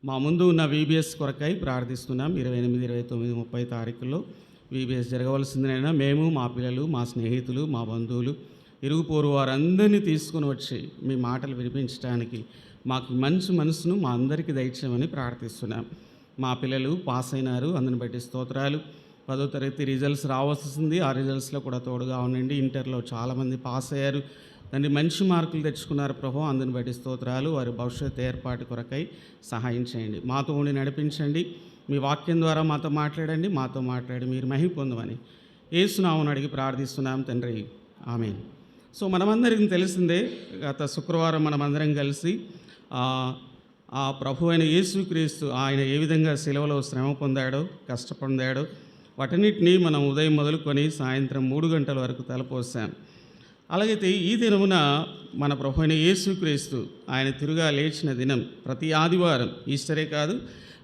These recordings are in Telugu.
మా ముందు ఉన్న వీబీఎస్ కొరకై ప్రార్థిస్తున్నాం. 28, 29, 30 తారీఖుల్లో వీబీఎస్ జరగవలసిందినైనా మేము, మా పిల్లలు, మా స్నేహితులు, మా బంధువులు, ఇరుగు పొరుగు వారందరినీ తీసుకుని వచ్చి మీ మాటలు వినిపించడానికి మాకు మంచి మనసును మా అందరికీ దయచేయమని ప్రార్థిస్తున్నాం. మా పిల్లలు పాస్ అయినారు, అందుని బట్టి స్తోత్రాలు. 10వ తరగతి రిజల్ట్స్ రావాల్సింది, ఆ రిజల్ట్స్లో కూడా తోడుగా ఉండండి. ఇంటర్లో చాలామంది పాస్ అయ్యారు, తండ్రి మంచి మార్కులు తెచ్చుకున్నారు ప్రభు, అందుని బట్టి స్తోత్రాలు. వారి భవిష్యత్తు ఏర్పాటు కొరకై సహాయం చేయండి, మాతో ఉండి నడిపించండి. మీ వాక్యం ద్వారా మాతో మాట్లాడండి, మాతో మాట్లాడి మీరు మహిమ పొందమని యేసునామమున అడిగి ప్రార్థిస్తున్నాం తండ్రి, ఆమేన్. సో మనమందరికీ తెలిసిందే, గత శుక్రవారం మనమందరం కలిసి ఆ ప్రభు అయిన యేసుక్రీస్తు ఆయన ఏ విధంగా సిలువలో శ్రమ పొందాడో, కష్టపొందాడో వాటన్నిటినీ మనం ఉదయం మొదలుకొని సాయంత్రం 3 గంటల వరకు తలపోసాం. అలాగైతే ఈ దినమున మన ప్రభు అయిన యేసుక్రీస్తు ఆయన తిరుగా లేచిన దినం ప్రతి ఆదివారం, ఈస్టరే కాదు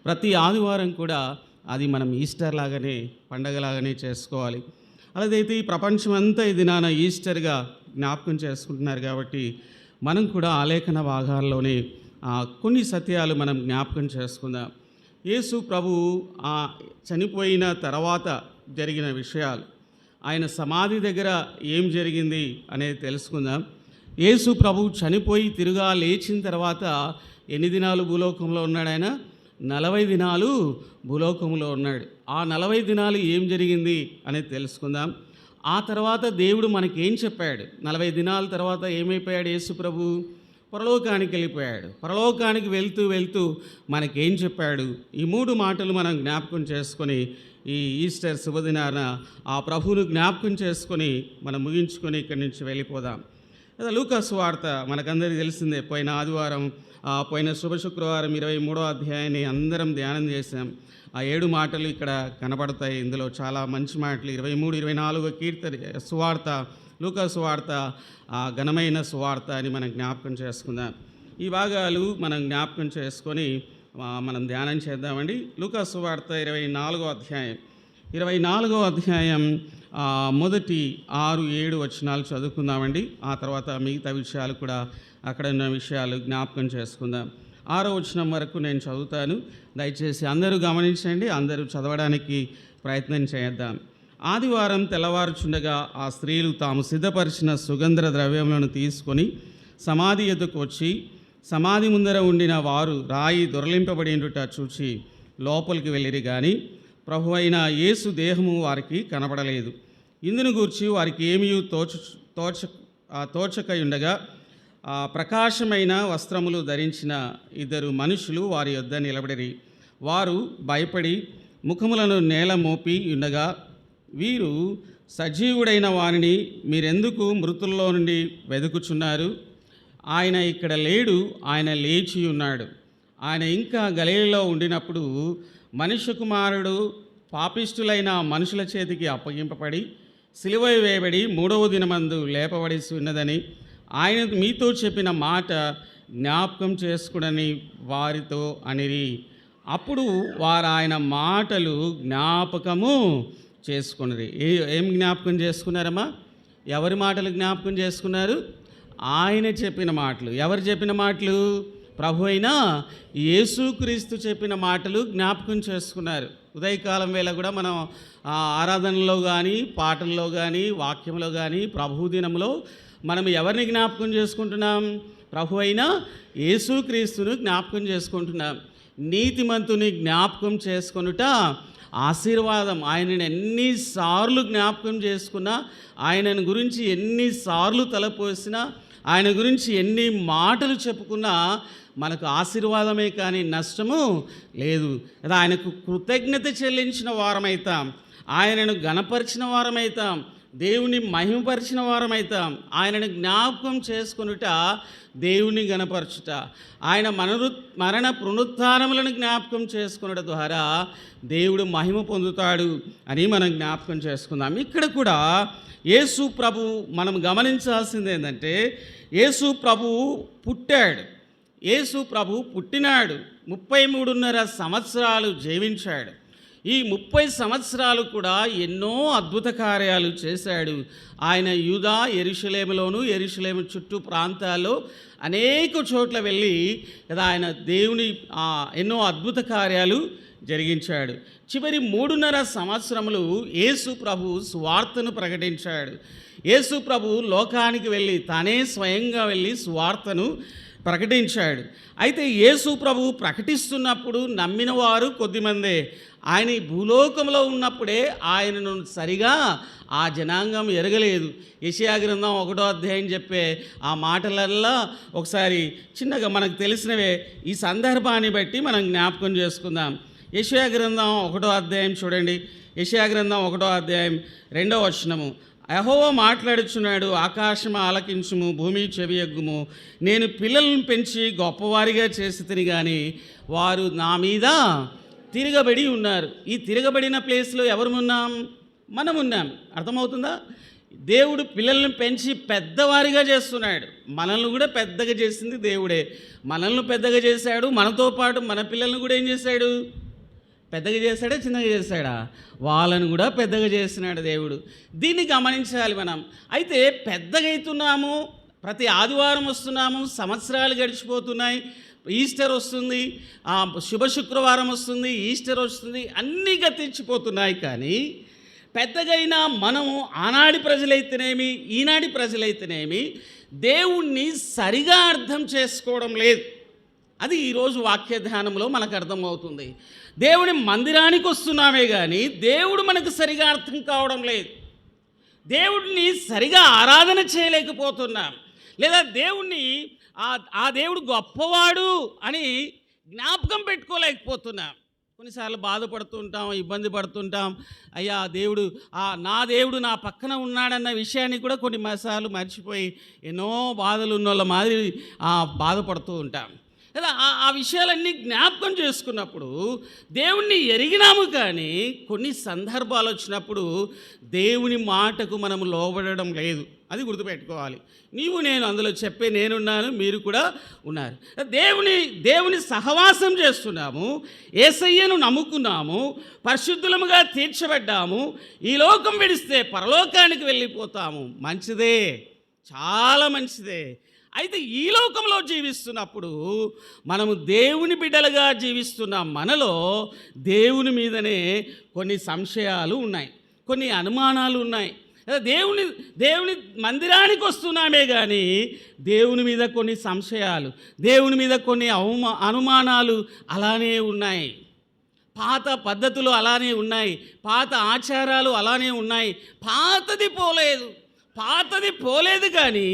ప్రతి ఆదివారం కూడా అది మనం ఈస్టర్ లాగానే, పండగలాగానే చేసుకోవాలి. అలాగైతే ఈ ప్రపంచమంతా ఈ దినాన ఈస్టర్గా జ్ఞాపకం చేసుకుంటున్నారు కాబట్టి మనం కూడా ఆలేఖన భాగాల్లోనే కొన్ని సత్యాలు మనం జ్ఞాపకం చేసుకుందాం. యేసు ప్రభు చనిపోయిన తర్వాత జరిగిన విషయాలు, ఆయన సమాధి దగ్గర ఏం జరిగింది అనేది తెలుసుకుందాం. యేసు ప్రభు చనిపోయి తిరుగా లేచిన తర్వాత ఎన్ని దినాలు భూలోకంలో ఉన్నాడు? ఆయన 40 దినాలు భూలోకంలో ఉన్నాడు. ఆ 40 దినాలు ఏం జరిగింది అనేది తెలుసుకుందాం. ఆ తర్వాత దేవుడు మనకేం చెప్పాడు? 40 దినాల తర్వాత ఏమైపోయాడు యేసు ప్రభు? పరలోకానికి వెళ్ళిపోయాడు. పరలోకానికి వెళ్తూ వెళ్తూ మనకేం చెప్పాడు? ఈ 3 మాటలు మనం జ్ఞాపకం చేసుకొని ఈ ఈస్టర్ శుభదినాన ఆ ప్రభువును జ్ఞాపకం చేసుకొని మనం ముగించుకొని ఇక్కడి నుంచి వెళ్ళిపోదాం. లూకా సువార్త మనకందరికీ తెలిసిందే. పోయిన ఆదివారం, పోయిన శుభ శుక్రవారం 23వ అధ్యాయాన్ని అందరం ధ్యానం చేశాం. ఆ 7 మాటలు ఇక్కడ కనబడతాయి. ఇందులో చాలా మంచి మాటలు. 23, 24 కీర్తన సువార్త, లూకా సువార్త ఘనమైన సువార్త అని మనం జ్ఞాపకం చేసుకుందాం. ఈ భాగాలు మనం జ్ఞాపకం చేసుకొని మనం ధ్యానం చేద్దామండి. లూకా సువార్త 24వ అధ్యాయం, 24వ అధ్యాయం మొదటి 6, 7 వచనాలు చదువుకుందామండి. ఆ తర్వాత మిగతా విషయాలు కూడా అక్కడ ఉన్న విషయాలు జ్ఞాపకం చేసుకుందాం. 6వ వచనం వరకు నేను చదువుతాను, దయచేసి అందరూ గమనించండి, అందరూ చదవడానికి ప్రయత్నం చేద్దాం. ఆదివారం తెల్లవారుచుండగా ఆ స్త్రీలు తాము సిద్ధపరిచిన సుగంధ ద్రవ్యములను తీసుకొని సమాధి ఎదుకు వచ్చి, సమాధి ముందర ఉండిన వారు రాయి దొరలింపబడినట చూచి లోపలికి వెళ్ళిరి, కానీ ప్రభు అయిన యేసు దేహము వారికి కనబడలేదు. ఇందును గూర్చి వారికి ఏమీ తోచకయుండగా ప్రకాశమైన వస్త్రములు ధరించిన 2 మనుషులు వారి యొద్ద నిలబడిరి. వారు భయపడి ముఖములను నేల మోపి ఉండగా, వీరు సజీవుడైన వారిని మీరెందుకు మృతుల్లో నుండి వెదుకుచున్నారు? ఆయన ఇక్కడ లేడు, ఆయన లేచి ఉన్నాడు. ఆయన ఇంకా గలిలయలో ఉండినప్పుడు మనుష్య కుమారుడు పాపిష్టులైన మనుషుల చేతికి అప్పగింపబడి సిలువ వేయబడి 3వ దినమందు లేపబడిసి ఉన్నదని ఆయన మీతో చెప్పిన మాట జ్ఞాపకం చేసుకుడని వారితో అనిరి. అప్పుడు వారు ఆయన మాటలు జ్ఞాపకము చేసుకున్నది. ఏం జ్ఞాపకం చేసుకున్నారమ్మా? ఎవరి మాటలు జ్ఞాపకం చేసుకున్నారు? ఆయన చెప్పిన మాటలు. ఎవరు చెప్పిన మాటలు? ప్రభు అయిన యేసుక్రీస్తు చెప్పిన మాటలు జ్ఞాపకం చేసుకున్నారు. ఉదయకాలం వేళ కూడా మనం ఆరాధనలో కానీ, పాటల్లో కానీ, వాక్యంలో కానీ, ప్రభు దినంలో మనం ఎవరిని జ్ఞాపకం చేసుకుంటున్నాం? ప్రభు అయిన యేసుక్రీస్తును జ్ఞాపకం చేసుకుంటున్నాం. నీతిమంతుని జ్ఞాపకం చేసుకొనుట ఆశీర్వాదం. ఆయనను ఎన్నిసార్లు జ్ఞాపకం చేసుకున్నా, ఆయనను గురించి ఎన్నిసార్లు తలపోసినా, ఆయన గురించి ఎన్ని మాటలు చెప్పుకున్నా మనకు ఆశీర్వాదమే కానీ నష్టము లేదు. కదా, ఆయనకు కృతజ్ఞత చెల్లించిన వారమైతాం, ఆయనను గణపరిచిన వారమైతాం, దేవుని మహిమపరిచిన వారమైతాం. ఆయనను జ్ఞాపకం చేసుకొనుట దేవుని గణపరచుట, ఆయన మరణ పునరుత్థానములను జ్ఞాపకం చేసుకునడం ద్వారా దేవుడు మహిమ పొందుతాడు అని మనం జ్ఞాపకం చేసుకుందాం. ఇక్కడ కూడా యేసు ప్రభు మనం గమనించాల్సింది ఏంటంటే, యేసు ప్రభు పుట్టాడు, యేసు ప్రభు పుట్టినాడు, 33.5 సంవత్సరాలు జీవించాడు. ఈ 30 సంవత్సరాలు కూడా ఎన్నో అద్భుత కార్యాలు చేశాడు. ఆయన యూదా, యెరూషలేములోను, యెరూషలేము చుట్టూ ప్రాంతాల్లో అనేక చోట్ల వెళ్ళి కదా ఆయన దేవుని ఎన్నో అద్భుత కార్యాలు జరిగించాడు. చివరి 3.5 సంవత్సరములు యేసు ప్రభు సువార్తను ప్రకటించాడు. యేసు ప్రభు లోకానికి వెళ్ళి తానే స్వయంగా వెళ్ళి సువార్తను ప్రకటించాడు. అయితే యేసు ప్రభు ప్రకటిస్తున్నప్పుడు నమ్మిన వారు కొద్దిమందే. ఆయన ఈ భూలోకంలో ఉన్నప్పుడే ఆయనను సరిగా ఆ జనాంగం ఎరగలేదు. యెషయా గ్రంథం 1వ అధ్యాయం చెప్పే ఆ మాటలల్లా ఒకసారి చిన్నగా మనకు తెలిసినవే ఈ సందర్భాన్ని బట్టి మనం జ్ఞాపకం చేసుకుందాం. యెషయా గ్రంథం 1వ అధ్యాయం చూడండి. యెషయా గ్రంథం 1వ అధ్యాయం 2వ వచనము. యెహోవా మాట్లాడుచున్నాడు, ఆకాశము ఆలకించుము, భూమి చెవియొగ్గుము. నేను పిల్లలను పెంచి గొప్పవారిగా చేసి తిని కానీ వారు నా మీద తిరగబడి ఉన్నారు. ఈ తిరగబడిన ప్లేస్లో ఎవరు ఉన్నాం? మనం ఉన్నాం. అర్థమవుతుందా? దేవుడు పిల్లల్ని పెంచి పెద్దవారిగా చేస్తున్నాడు. మనల్ని కూడా పెద్దగా చేసింది దేవుడే. మనల్ని పెద్దగా చేశాడు, మనతో పాటు మన పిల్లల్ని కూడా ఏం చేశాడు? పెద్దగా చేశాడా, చిన్నగా చేశాడా? వాళ్ళను కూడా పెద్దగా చేస్తున్నాడు దేవుడు. దీన్ని గమనించాలి మనం. అయితే పెద్దగా అవుతున్నాము, ప్రతి ఆదివారం వస్తున్నాము, సంవత్సరాలు గడిచిపోతున్నాయి, ఈస్టర్ వస్తుంది, శుభ శుక్రవారం వస్తుంది, ఈస్టర్ వస్తుంది, అన్నీ గతించిపోతున్నాయి. కానీ పెద్దగైనా మనము ఆనాడి ప్రజలైతేనేమి, ఈనాటి ప్రజలైతేనేమి దేవుణ్ణి సరిగా అర్థం చేసుకోవడం లేదు. అది ఈరోజు వాక్య ధ్యానంలో మనకు అర్థమవుతుంది. దేవుని మందిరానికి వస్తున్నామే కానీ దేవుడు మనకు సరిగా అర్థం కావడం లేదు. దేవుడిని సరిగా ఆరాధన చేయలేకపోతున్నాం. లేదా దేవుణ్ణి ఆ దేవుడు గొప్పవాడు అని జ్ఞాపకం పెట్టుకోలేకపోతున్నాం. కొన్నిసార్లు బాధపడుతూ ఉంటాం, ఇబ్బంది పడుతుంటాం. అయ్యా దేవుడు నా దేవుడు నా పక్కన ఉన్నాడన్న విషయాన్ని కూడా కొన్నిసార్లు మర్చిపోయి ఎన్నో బాధలు ఉన్న వాళ్ళ మాదిరి బాధపడుతూ ఉంటాం. లేదా ఆ విషయాలన్నీ జ్ఞాపకం చేసుకున్నప్పుడు దేవుణ్ణి ఎరిగినాము. కానీ కొన్ని సందర్భాలు వచ్చినప్పుడు దేవుని మాటకు మనం లోబడడం లేదు. అది గుర్తుపెట్టుకోవాలి. నీవు నేను అందులో చెప్పే నేనున్నాను, మీరు కూడా ఉన్నారు. దేవుని సహవాసం చేస్తున్నాము, యేసయ్యను నమ్ముకున్నాము, పరిశుద్ధులముగా తీర్చబడ్డాము. ఈ లోకం విడిస్తే పరలోకానికి వెళ్ళిపోతాము. మంచిదే, చాలా మంచిదే. అయితే ఈ లోకంలో జీవిస్తున్నప్పుడు మనము దేవుని బిడ్డలుగా జీవిస్తున్న మనలో దేవుని మీదనే కొన్ని సంశయాలు ఉన్నాయి, కొన్ని అనుమానాలు ఉన్నాయి. దేవుని మందిరానికి వస్తున్నామే కానీ దేవుని మీద కొన్ని సంశయాలు, దేవుని మీద కొన్ని అనుమానాలు అలానే ఉన్నాయి. పాత పద్ధతులు అలానే ఉన్నాయి, పాత ఆచారాలు అలానే ఉన్నాయి. పాతది పోలేదు కానీ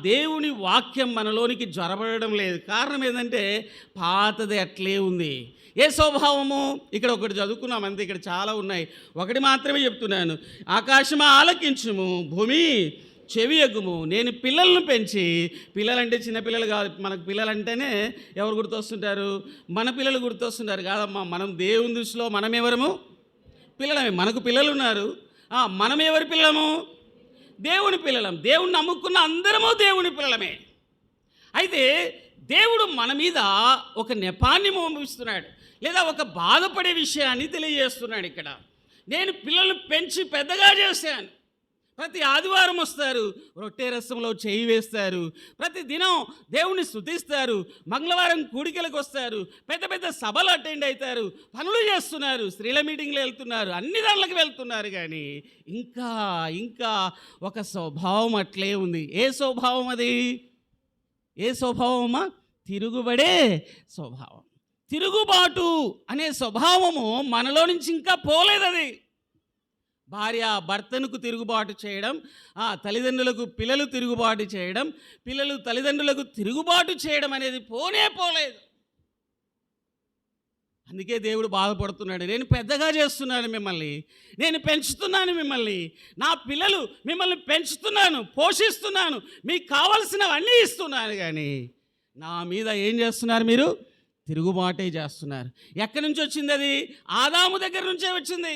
దేవుని వాక్యం మనలోనికి జొరబడడం లేదు. కారణం ఏంటంటే పాతది అట్లే ఉంది. ఏ స్వభావము? ఇక్కడ ఒకటి చదువుకున్నాం అంతే, ఇక్కడ చాలా ఉన్నాయి. ఒకటి మాత్రమే చెప్తున్నాను. ఆకాశమా ఆలకించుము, భూమి చెవి ఎగ్గుము. నేను పిల్లలను పెంచి, పిల్లలంటే చిన్నపిల్లలు కాదు. మనకు పిల్లలంటేనే ఎవరు గుర్తొస్తుంటారు? మన పిల్లలు గుర్తొస్తుంటారు కాదమ్మా. మనం దేవుని దృష్టిలో మనం ఎవరము? పిల్లలమే. మనకు పిల్లలు ఉన్నారు. మనం ఎవరి పిల్లము? దేవుని పిల్లలం. దేవుని నమ్ముకున్న అందరము దేవుని పిల్లలమే. అయితే దేవుడు మన మీద ఒక నెపాన్ని మోపిస్తున్నాడు, లేదా ఒక బాధపడే విషయాన్ని తెలియజేస్తున్నాడు. ఇక్కడ నేను పిల్లలు పెంచి పెద్దగా చేశాను. ప్రతి ఆదివారం వస్తారు, రొట్టె రసంలో చేయి వేస్తారు, ప్రతి దినం దేవుని స్తుతిస్తారు, మంగళవారం కూడికలకు వస్తారు, పెద్ద పెద్ద సభలు అటెండ్ అవుతారు, పనులు చేస్తున్నారు, స్త్రీల మీటింగ్లు వెళ్తున్నారు, అన్ని దాంట్లకు వెళ్తున్నారు. కానీ ఇంకా ఒక స్వభావం అట్లే ఉంది. ఏ స్వభావం అది? ఏ స్వభావమా? తిరుగుబడే స్వభావం. తిరుగుబాటు అనే స్వభావము మనలో నుంచి ఇంకా పోలేదు. అది భార్య భర్తనుకు తిరుగుబాటు చేయడం, తల్లిదండ్రులకు పిల్లలు తిరుగుబాటు చేయడం, పిల్లలు తల్లిదండ్రులకు తిరుగుబాటు చేయడం అనేది పోలేదు. అందుకే దేవుడు బాధపడుతున్నాడు. నేను పెద్దగా చేస్తున్నాను మిమ్మల్ని, నేను పెంచుతున్నాను మిమ్మల్ని, నా పిల్లలు మిమ్మల్ని పెంచుతున్నాను, పోషిస్తున్నాను, మీకు కావలసినవన్నీ ఇస్తున్నాను. కానీ నా మీద ఏం చేస్తున్నారు? మీరు తిరుగుబాటే చేస్తున్నారు. ఎక్కడి నుంచి వచ్చింది అది? ఆదాము దగ్గర నుంచే వచ్చింది.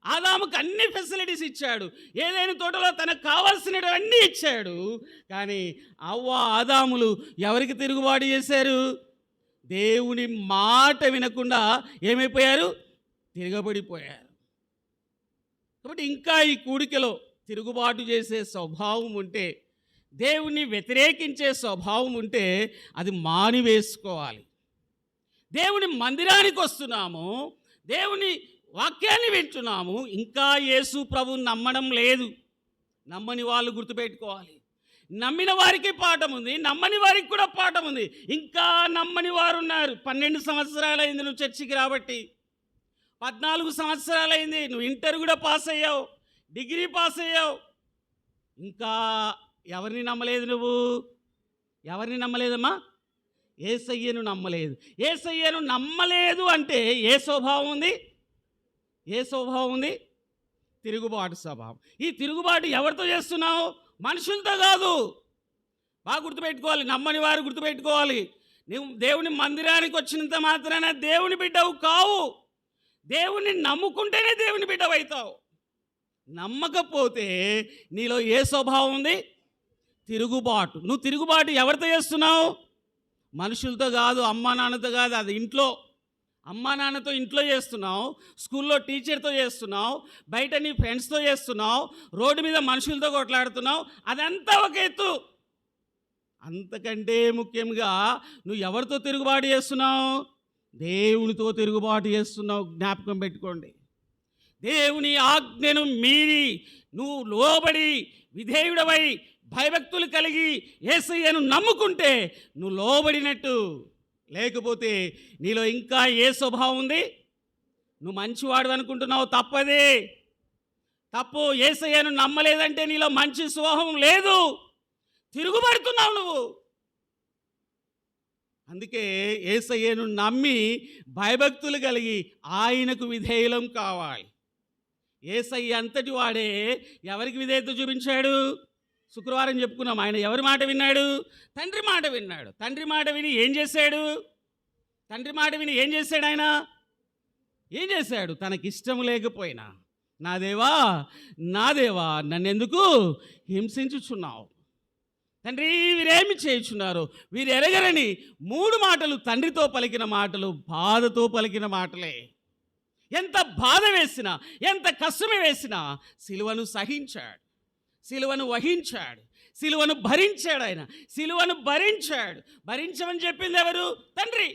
ఆదాముకు అన్ని ఫెసిలిటీస్ ఇచ్చాడు, ఏదైనా తోటలో తనకు కావాల్సినవన్నీ ఇచ్చాడు. కానీ అవ్వ ఆదాములు ఎవరికి తిరుగుబాటు చేశారు? దేవుని మాట వినకుండా ఏమైపోయారు? తిరగబడిపోయారు. కాబట్టి ఇంకా ఈ కూడికలో తిరుగుబాటు చేసే స్వభావం ఉంటే, దేవుణ్ణి వ్యతిరేకించే స్వభావం ఉంటే అది మానివేసుకోవాలి. దేవుని మందిరానికి వస్తున్నాము, దేవుని వాక్యాన్ని వింటున్నాము, ఇంకా యేసు ప్రభువుని నమ్మడం లేదు. నమ్మని వాళ్ళు గుర్తుపెట్టుకోవాలి, నమ్మిన వారికి పాఠం ఉంది, నమ్మని వారికి కూడా పాఠం ఉంది. ఇంకా నమ్మని వారు ఉన్నారు. 12 సంవత్సరాలైంది నువ్వు చర్చికి రాబట్టి, 14 సంవత్సరాలైంది నువ్వు ఇంటర్ కూడా పాస్ అయ్యావు, డిగ్రీ పాస్ అయ్యావు, ఇంకా ఎవరిని నమ్మలేదు? నువ్వు ఎవరిని నమ్మలేదమ్మా? యేసయ్యను నమ్మలేదు. యేసయ్యను నమ్మలేదు అంటే ఏ స్వభావం ఉంది? ఏ స్వభావం ఉంది? తిరుగుబాటు స్వభావం. ఈ తిరుగుబాటు ఎవరితో చేస్తున్నావు? మనుషులతో కాదు. బాగా గుర్తుపెట్టుకోవాలి, నమ్మని వారు గుర్తుపెట్టుకోవాలి. నువ్వు దేవుని మందిరానికి వచ్చినంత మాత్రాన దేవుని బిడ్డవు కావు. దేవుని నమ్ముకుంటేనే దేవుని బిడ్డవైతావు. నమ్మకపోతే నీలో ఏ స్వభావం ఉంది? తిరుగుబాటు. నువ్వు తిరుగుబాటు ఎవరితో చేస్తున్నావు? మనుషులతో కాదు, అమ్మా నాన్నతో కాదు. అది ఇంట్లో అమ్మా నాన్నతో ఇంట్లో చేస్తున్నావు, స్కూల్లో టీచర్తో చేస్తున్నావు, బయట నీ ఫ్రెండ్స్తో చేస్తున్నావు, రోడ్డు మీద మనుషులతో కొట్లాడుతున్నావు. అదంతా ఒక ఎత్తు. అంతకంటే ముఖ్యంగా నువ్వు ఎవరితో తిరుగుబాటు చేస్తున్నావు? దేవునితో తిరుగుబాటు చేస్తున్నావు. జ్ఞాపకం పెట్టుకోండి. దేవుని ఆజ్ఞను మీరి నువ్వు లోబడి విధేయుడవై భయభక్తులు కలిగి యేసయ్యను నమ్ముకుంటే నువ్వు లోబడినట్టు. లేకపోతే నీలో ఇంకా ఏ స్వభావం ఉంది? నువ్వు మంచివాడు అనుకుంటున్నావు, తప్పదే. తప్పు. యేసయ్యను నమ్మలేదంటే నీలో మంచి స్వభావం లేదు, తిరుగుబడుతున్నావు నువ్వు. అందుకే యేసయ్యను నమ్మి భయభక్తులు కలిగి ఆయనకు విధేయులం కావాలి. యేసయ్య అంతటి వాడే ఎవరికి విధేయత చూపించాడు? శుక్రవారం చెప్పుకున్నాం. ఆయన ఎవరి మాట విన్నాడు? తండ్రి మాట విన్నాడు. తండ్రి మాట విని ఏం చేశాడు? తండ్రి మాట విని ఏం చేశాడు? ఆయన ఏం చేశాడు? తనకిష్టం లేకపోయినా, నా దేవా నా దేవా నన్నెందుకు హింసించుచున్నావు? తండ్రి వీరేమి చేయుచున్నారు, వీరు ఎరగరని 3 మాటలు తండ్రితో పలికిన మాటలు బాధతో పలికిన మాటలే. ఎంత బాధ వేసినా, ఎంత కష్టమే వేసినా సిలువను సహించాడు, సిలువను వహించాడు, సిలువను భరించాడు. ఆయన సిలువను భరించాడు. భరించమని చెప్పింది ఎవరు? తండ్రి.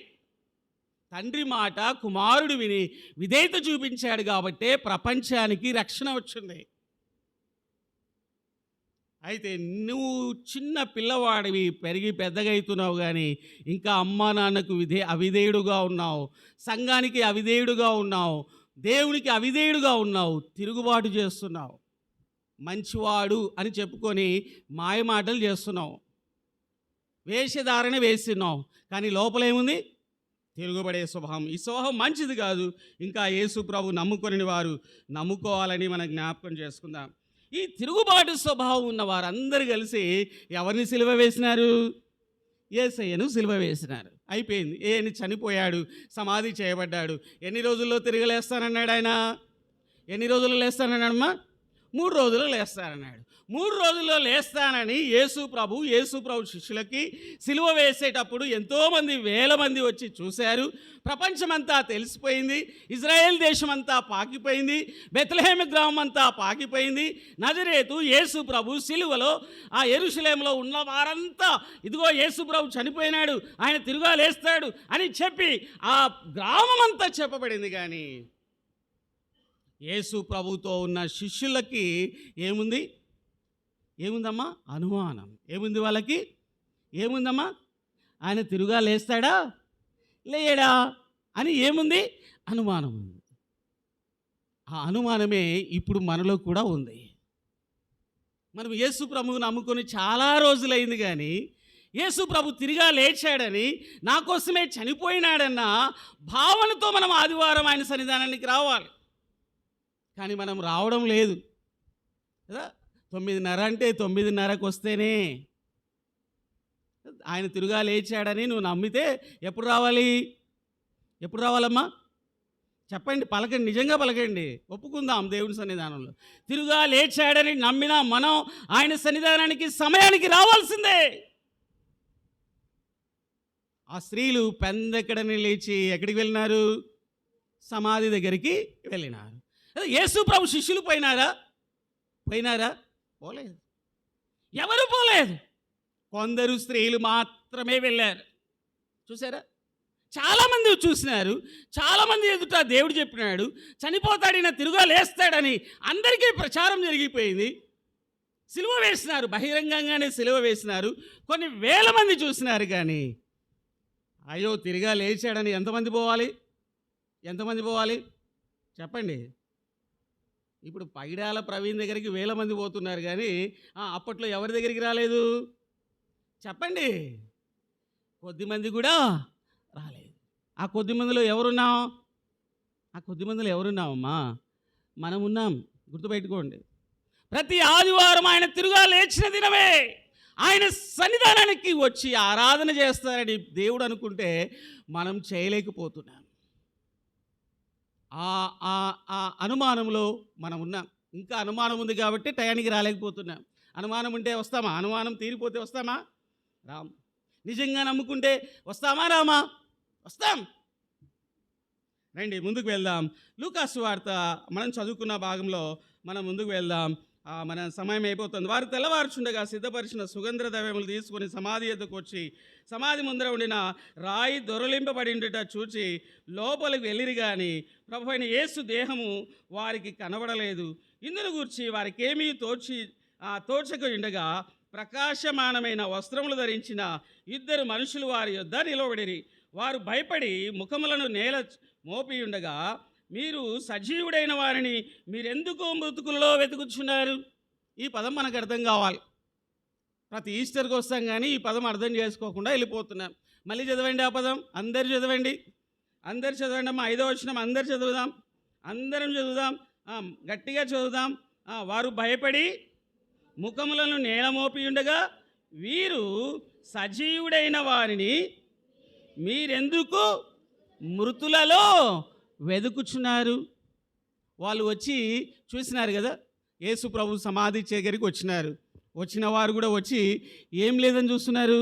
తండ్రి మాట కుమారుడు విని విధేయత చూపించాడు కాబట్టే ప్రపంచానికి రక్షణ వచ్చింది. అయితే నువ్వు చిన్న పిల్లవాడివి, పెరిగి పెద్దగా అవుతున్నావు, కానీ ఇంకా అమ్మా నాన్నకు అవిధేయుడుగా ఉన్నావు, సంఘానికి అవిధేయుడుగా ఉన్నావు, దేవునికి అవిధేయుడుగా ఉన్నావు, తిరుగుబాటు చేస్తున్నావు. మంచివాడు అని చెప్పుకొని మాయ మాటలు చేస్తున్నావు, వేషధారణ వేస్తున్నావు, కానీ లోపలేముంది? తిరుగుబడే స్వభావం. ఈ స్వభావం మంచిది కాదు. ఇంకా యేసు ప్రభు నమ్ముకొని వారు నమ్ముకోవాలని మనం జ్ఞాపకం చేసుకుందాం. ఈ తిరుగుబాటు స్వభావం ఉన్న వారందరూ కలిసి ఎవరిని సిలువ వేసినారు? యేసయ్యను సిలువ వేసినారు. అయిపోయింది. ఏని చనిపోయాడు, సమాధి చేయబడ్డాడు. ఎన్ని రోజుల్లో తిరిగి లేస్తానన్నాడు ఆయన? ఎన్ని రోజుల్లో లేస్తానన్నాడమ్మా? 3 రోజుల్లో లేస్తానన్నాడు. 3 రోజుల్లో లేస్తానని యేసు ప్రభు శిష్యులకి సిలువ వేసేటప్పుడు ఎంతోమంది, వేల మంది వచ్చి చూశారు. ప్రపంచమంతా తెలిసిపోయింది. ఇజ్రాయేల్ దేశమంతా పాకిపోయింది. బెత్లెహేము గ్రామం అంతా పాకిపోయింది. నజరేతు యేసు ప్రభు సిలువలో ఆ యెరూషలేములో ఉన్న వారంతా ఇదిగో యేసు ప్రభు చనిపోయినాడు, ఆయన తిరుగా లేస్తాడు అని చెప్పి ఆ గ్రామం అంతా చెప్పబడింది. కానీ యేసు ప్రభుతో ఉన్న శిష్యులకి ఏముంది? ఏముందమ్మా? అనుమానం. ఏముంది వాళ్ళకి? ఏముందమ్మా? ఆయన తిరుగా లేస్తాడా లేయడా అని ఏముంది? అనుమానం ఉంది. ఆ అనుమానమే ఇప్పుడు మనలో కూడా ఉంది. మనం యేసు ప్రభువును నమ్ముకొని చాలా రోజులైంది, కానీ యేసు ప్రభు తిరిగా లేచాడని, నా కోసమే చనిపోయినాడన్న భావనతో మనం ఆదివారం ఆయన సన్నిధానానికి రావాలి. కానీ మనం రావడం లేదు కదా. 9:30 అంటే 9:30కు వస్తేనే ఆయన తిరుగా లేచాడని నువ్వు నమ్మితే ఎప్పుడు రావాలి? ఎప్పుడు రావాలమ్మా? చెప్పండి, పలకండి, నిజంగా పలకండి. ఒప్పుకుందాం దేవుని సన్నిధానంలో. తిరుగా లేచాడని నమ్మినా మనం ఆయన సన్నిధానానికి సమయానికి రావాల్సిందే. ఆ స్త్రీలు పెందెక్కడని లేచి ఎక్కడికి వెళ్ళినారు? సమాధి దగ్గరికి వెళ్ళినారు. యేసు ప్రభు శిష్యులు పోయినారా? పోలేదు. ఎవరు పోలేదు. కొందరు స్త్రీలు మాత్రమే వెళ్ళారు. చూసారా? చాలామంది చూసినారు. చాలామంది ఎదుట దేవుడు చెప్పినాడు చనిపోతాడిన తిరుగా లేస్తాడని అందరికీ ప్రచారం జరిగిపోయింది. సిలువ వేసినారు, బహిరంగంగానే సిలువ వేసినారు. కొన్ని వేల మంది చూసినారు. కానీ అయ్యో తిరిగా లేచాడని ఎంతమంది పోవాలి చెప్పండి. ఇప్పుడు పైడాల ప్రవీణ్ దగ్గరికి వేల మంది పోతున్నారు. కానీ అప్పట్లో ఎవరి దగ్గరికి రాలేదు చెప్పండి. కొద్దిమంది కూడా రాలేదు. ఆ కొద్దిమందిలో ఎవరున్నామమ్మా? మనం ఉన్నాం. గుర్తుపెట్టుకోండి. ప్రతి ఆదివారం ఆయన తిరుగా లేచిన దినమే ఆయన సన్నిధానానికి వచ్చి ఆరాధన చేస్తారని దేవుడు అనుకుంటే మనం చేయలేకపోతున్నాం. ఆ అనుమానంలో మనం ఉన్నాం. ఇంకా అనుమానం ఉంది కాబట్టి టయానికి రాలేకపోతున్నాం. అనుమానం ఉంటే వస్తామా? అనుమానం తీరిపోతే వస్తామా? రామ్. నిజంగా నమ్ముకుంటే వస్తామా? రామా? వస్తాం. రండి ముందుకు వెళ్దాం. లూకా సువార్త మనం చదువుకున్న భాగంలో మనం ముందుకు వెళ్దాం. మన సమయం అయిపోతుంది. వారు తెల్లవారుచుండగా సిద్ధపరిచిన సుగంధ ద్రవ్యములు తీసుకొని సమాధి ఎద్దుకు వచ్చి సమాధి ముందర ఉండిన రాయి దొరలింపబడిండుట చూచి లోపలికి వెళ్ళిరి. కానీ ప్రభు అయిన యేసు దేహము వారికి కనబడలేదు. ఇందును గూర్చి వారికి ఏమీ తోచక ఉండగా ప్రకాశమానమైన వస్త్రములు ధరించిన ఇద్దరు మనుషులు వారి యొద్ద నిలబడిరి. వారు భయపడి ముఖములను నేల మోపి ఉండగా, మీరు సజీవుడైన వారిని మీరెందుకు మృతుకుల్లో వెతుకుచున్నారు? ఈ పదం మనకు అర్థం కావాలి. ప్రతి ఈస్టర్కి వస్తాం కానీ ఈ పదం అర్థం చేసుకోకుండా వెళ్ళిపోతున్నాం. మళ్ళీ చదవండి ఆ పదం. అందరు చదవండి అమ్మా. 5వ వచనం అందరు చదువుదాం. అందరం చదువుదాం. గట్టిగా చదువుదాం. వారు భయపడి ముఖములను నేల మోపి ఉండగా, వీరు సజీవుడైన వారిని మీరెందుకు మృతులలో వెతుకుచున్నారు? వాళ్ళు వచ్చి చూసినారు కదా, యేసు ప్రభు సమాధి దగ్గరికి వచ్చినారు. వచ్చిన వారు కూడా వచ్చి ఏం లేదని చూస్తున్నారు.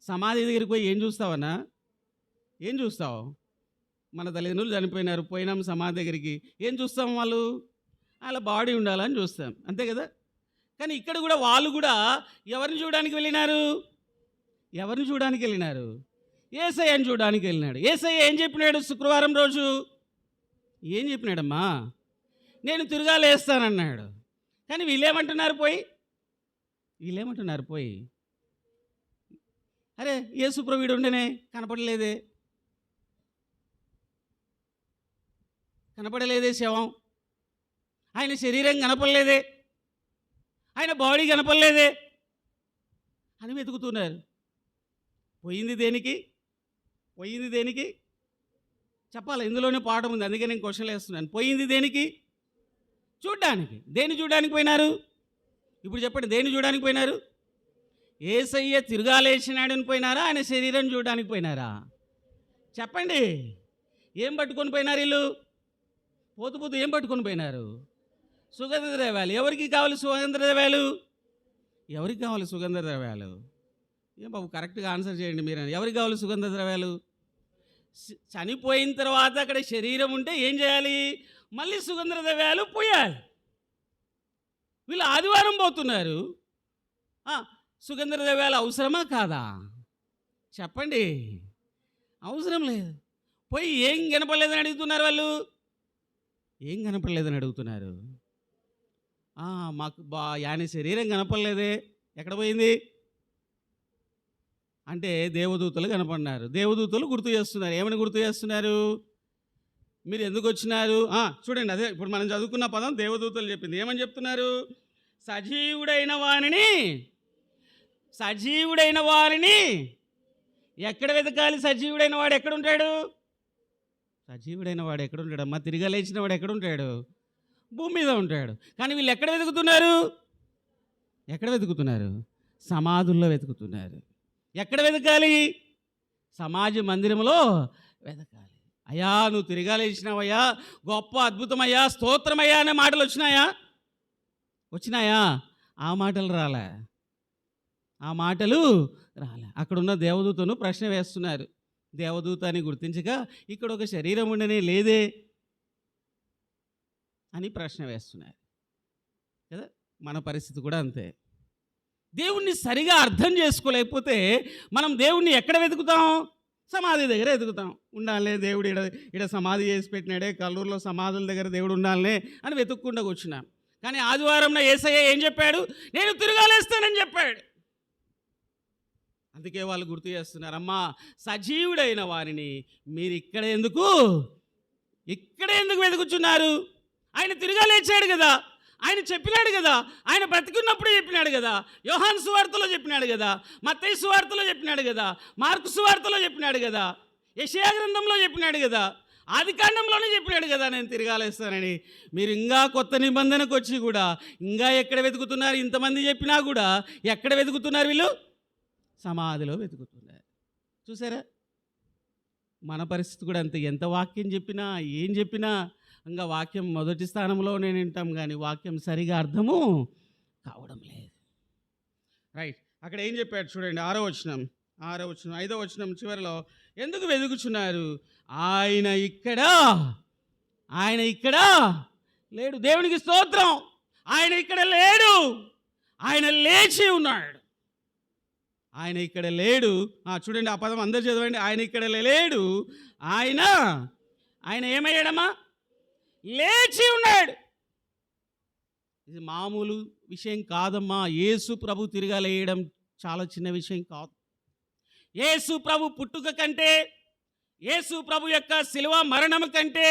సమాధి దగ్గరికి పోయి ఏం చూస్తావన్నా? ఏం చూస్తావు? మన తల్లిదండ్రులు చనిపోయినారు, పోయినాం సమాధి దగ్గరికి. ఏం చూస్తాం? వాళ్ళ బాడీ ఉండాలని చూస్తాం, అంతే కదా. కానీ ఇక్కడ కూడా వాళ్ళు కూడా ఎవరిని చూడడానికి వెళ్ళినారు? యేసయ్యని చూడడానికి వెళ్ళినాడు. యేసయ్య ఏం చెప్పినాడు? శుక్రవారం రోజు ఏం చెప్పినాడమ్మా? నేను తిరుగా లేస్తానన్నాడు. కానీ వీళ్ళేమంటున్నారు పోయి అరే యేసు ప్రభువుడు ఉండనే కనపడలేదే శవం. ఆయన శరీరం కనపడలేదే, ఆయన బాడీ కనపడలేదే అని వెతుకుతున్నారు. పోయింది దేనికి చెప్పాలి. ఇందులోనే పాఠం ఉంది, అందుకే నేను క్వశ్చన్లు వేస్తున్నాను. పోయింది దేనికి? చూడ్డానికి. దేన్ని చూడడానికి పోయినారు? ఇప్పుడు చెప్పండి, దేన్ని చూడడానికి పోయినారు? యేసయ్య తిరుగాలేసినాడని పోయినారా? ఆయన శరీరం చూడడానికి పోయినారా? చెప్పండి. ఏం పట్టుకొని పోయినారు వీళ్ళు? పోతూ ఏం పట్టుకొని పోయినారు? సుగంధ ద్రవ్యాలు. ఎవరికి కావాలి సుగంధ ద్రవ్యాలు? ఏం బాబు కరెక్ట్గా ఆన్సర్ చేయండి మీరు. ఎవరికి కావాలి సుగంధ ద్రవ్యాలు? చనిపోయిన తర్వాత అక్కడ శరీరం ఉంటే ఏం చేయాలి? మళ్ళీ సుగంధ ద్రవ్యాలు పోయాలి. వీళ్ళు ఆదివారం పోతున్నారు. సుగంధ ద్రవ్యాలు అవసరమా కాదా? చెప్పండి. అవసరం లేదు. పోయి ఏం కనపడలేదని అడుగుతున్నారు వాళ్ళు. మాకు ఆయన శరీరం కనపడలేదే, ఎక్కడ పోయింది అంటే దేవదూతలు కనపడినారు. దేవదూతలు గుర్తు చేస్తున్నారు. ఏమని గుర్తు చేస్తున్నారు? మీరు ఎందుకు వచ్చినారు? చూడండి, అదే ఇప్పుడు మనం చదువుకున్న పదం దేవదూతలు చెప్పింది. ఏమని చెప్తున్నారు? సజీవుడైన వారిని ఎక్కడ వెతకాలి? సజీవుడైన వాడు ఎక్కడుంటాడు? అమ్మా? తిరిగి లేచిన వాడు ఎక్కడుంటాడు? భూమి మీద ఉంటాడు. కానీ వీళ్ళు ఎక్కడ వెతుకుతున్నారు? సమాధుల్లో వెతుకుతున్నారు. ఎక్కడ వెతకాలి? సమాజ మందిరంలో వెతకాలి. అయ్యా నువ్వు తిరిగా లేచినావయ్యా, గొప్ప అద్భుతమయ్యా, స్తోత్రమయ్యా అనే మాటలు వచ్చినాయా? ఆ మాటలు రాలే. అక్కడున్న దేవదూతను ప్రశ్న వేస్తున్నారు. దేవదూత అని గుర్తించక ఇక్కడ ఒక శరీరం ఉండనే లేదే అని ప్రశ్న వేస్తున్నారు కదా. మన పరిస్థితి కూడా అంతే. దేవుణ్ణి సరిగా అర్థం చేసుకోలేకపోతే మనం దేవుణ్ణి ఎక్కడ వెతుకుతాం? సమాధి దగ్గర వెతుకుతాం. ఉండాలనే దేవుడు ఇడ సమాధి చేసి పెట్టినాడే, కల్లూరులో సమాధుల దగ్గర దేవుడు ఉండాలనే అని వెతుక్కుండా కూర్చున్నాం. కానీ ఆదివారంలో యేసయ్య ఏం చెప్పాడు? నేను తిరగాలేస్తానని చెప్పాడు. అందుకే వాళ్ళు గుర్తు చేస్తున్నారు, అమ్మా సజీవుడైన వారిని మీరు ఇక్కడ ఎందుకు వెతుకుచున్నారు? ఆయన తిరిగా లేచాడు కదా, ఆయన చెప్పినాడు కదా, ఆయన బ్రతికున్నప్పుడు చెప్పినాడు కదా, యోహాను సువార్తలో చెప్పినాడు కదా, మత్తయి సువార్తలో చెప్పినాడు కదా, మార్కు సువార్తలో చెప్పినాడు కదా, యెషయా గ్రంథంలో చెప్పినాడు కదా, ఆదికాండంలోనే చెప్పినాడు కదా నేను తిరగాలేస్తానని. మీరు ఇంకా కొత్త నిబంధనకు వచ్చి కూడా ఇంకా ఎక్కడ వెతుకుతున్నారు? ఇంతమంది చెప్పినా కూడా ఎక్కడ వెతుకుతున్నారు వీళ్ళు? సమాధిలో వెతుకుతున్నారు. చూసారా? మన పరిస్థితి కూడా అంతే. ఎంత వాక్యం చెప్పినా ఏం చెప్పినా ఇంకా వాక్యం మొదటి స్థానంలోనే వింటాం, కానీ వాక్యం సరిగా అర్థము కావడం లేదు. రైట్, అక్కడ ఏం చెప్పాడు చూడండి, 6వ వచనం 5వ వచనం చివరిలో ఎందుకు వెతుకుచున్నారు? ఆయన ఇక్కడ లేడు. దేవునికి స్తోత్రం. ఆయన ఇక్కడ లేడు, ఆయన లేచి ఉన్నాడు. ఆయన ఇక్కడ లేడు. చూడండి ఆ పదం అందరు చదవండి. ఆయన ఇక్కడ లేడు, ఆయన ఏమయ్యాడమ్మా? లేచి ఉన్నాడు. ఇది మామూలు విషయం కాదమ్మా. యేసు ప్రభు తిరిగా లేయడం చాలా చిన్న విషయం కాదు. యేసు ప్రభు పుట్టుక కంటే, యేసు ప్రభు యొక్క శిలువ మరణం కంటే,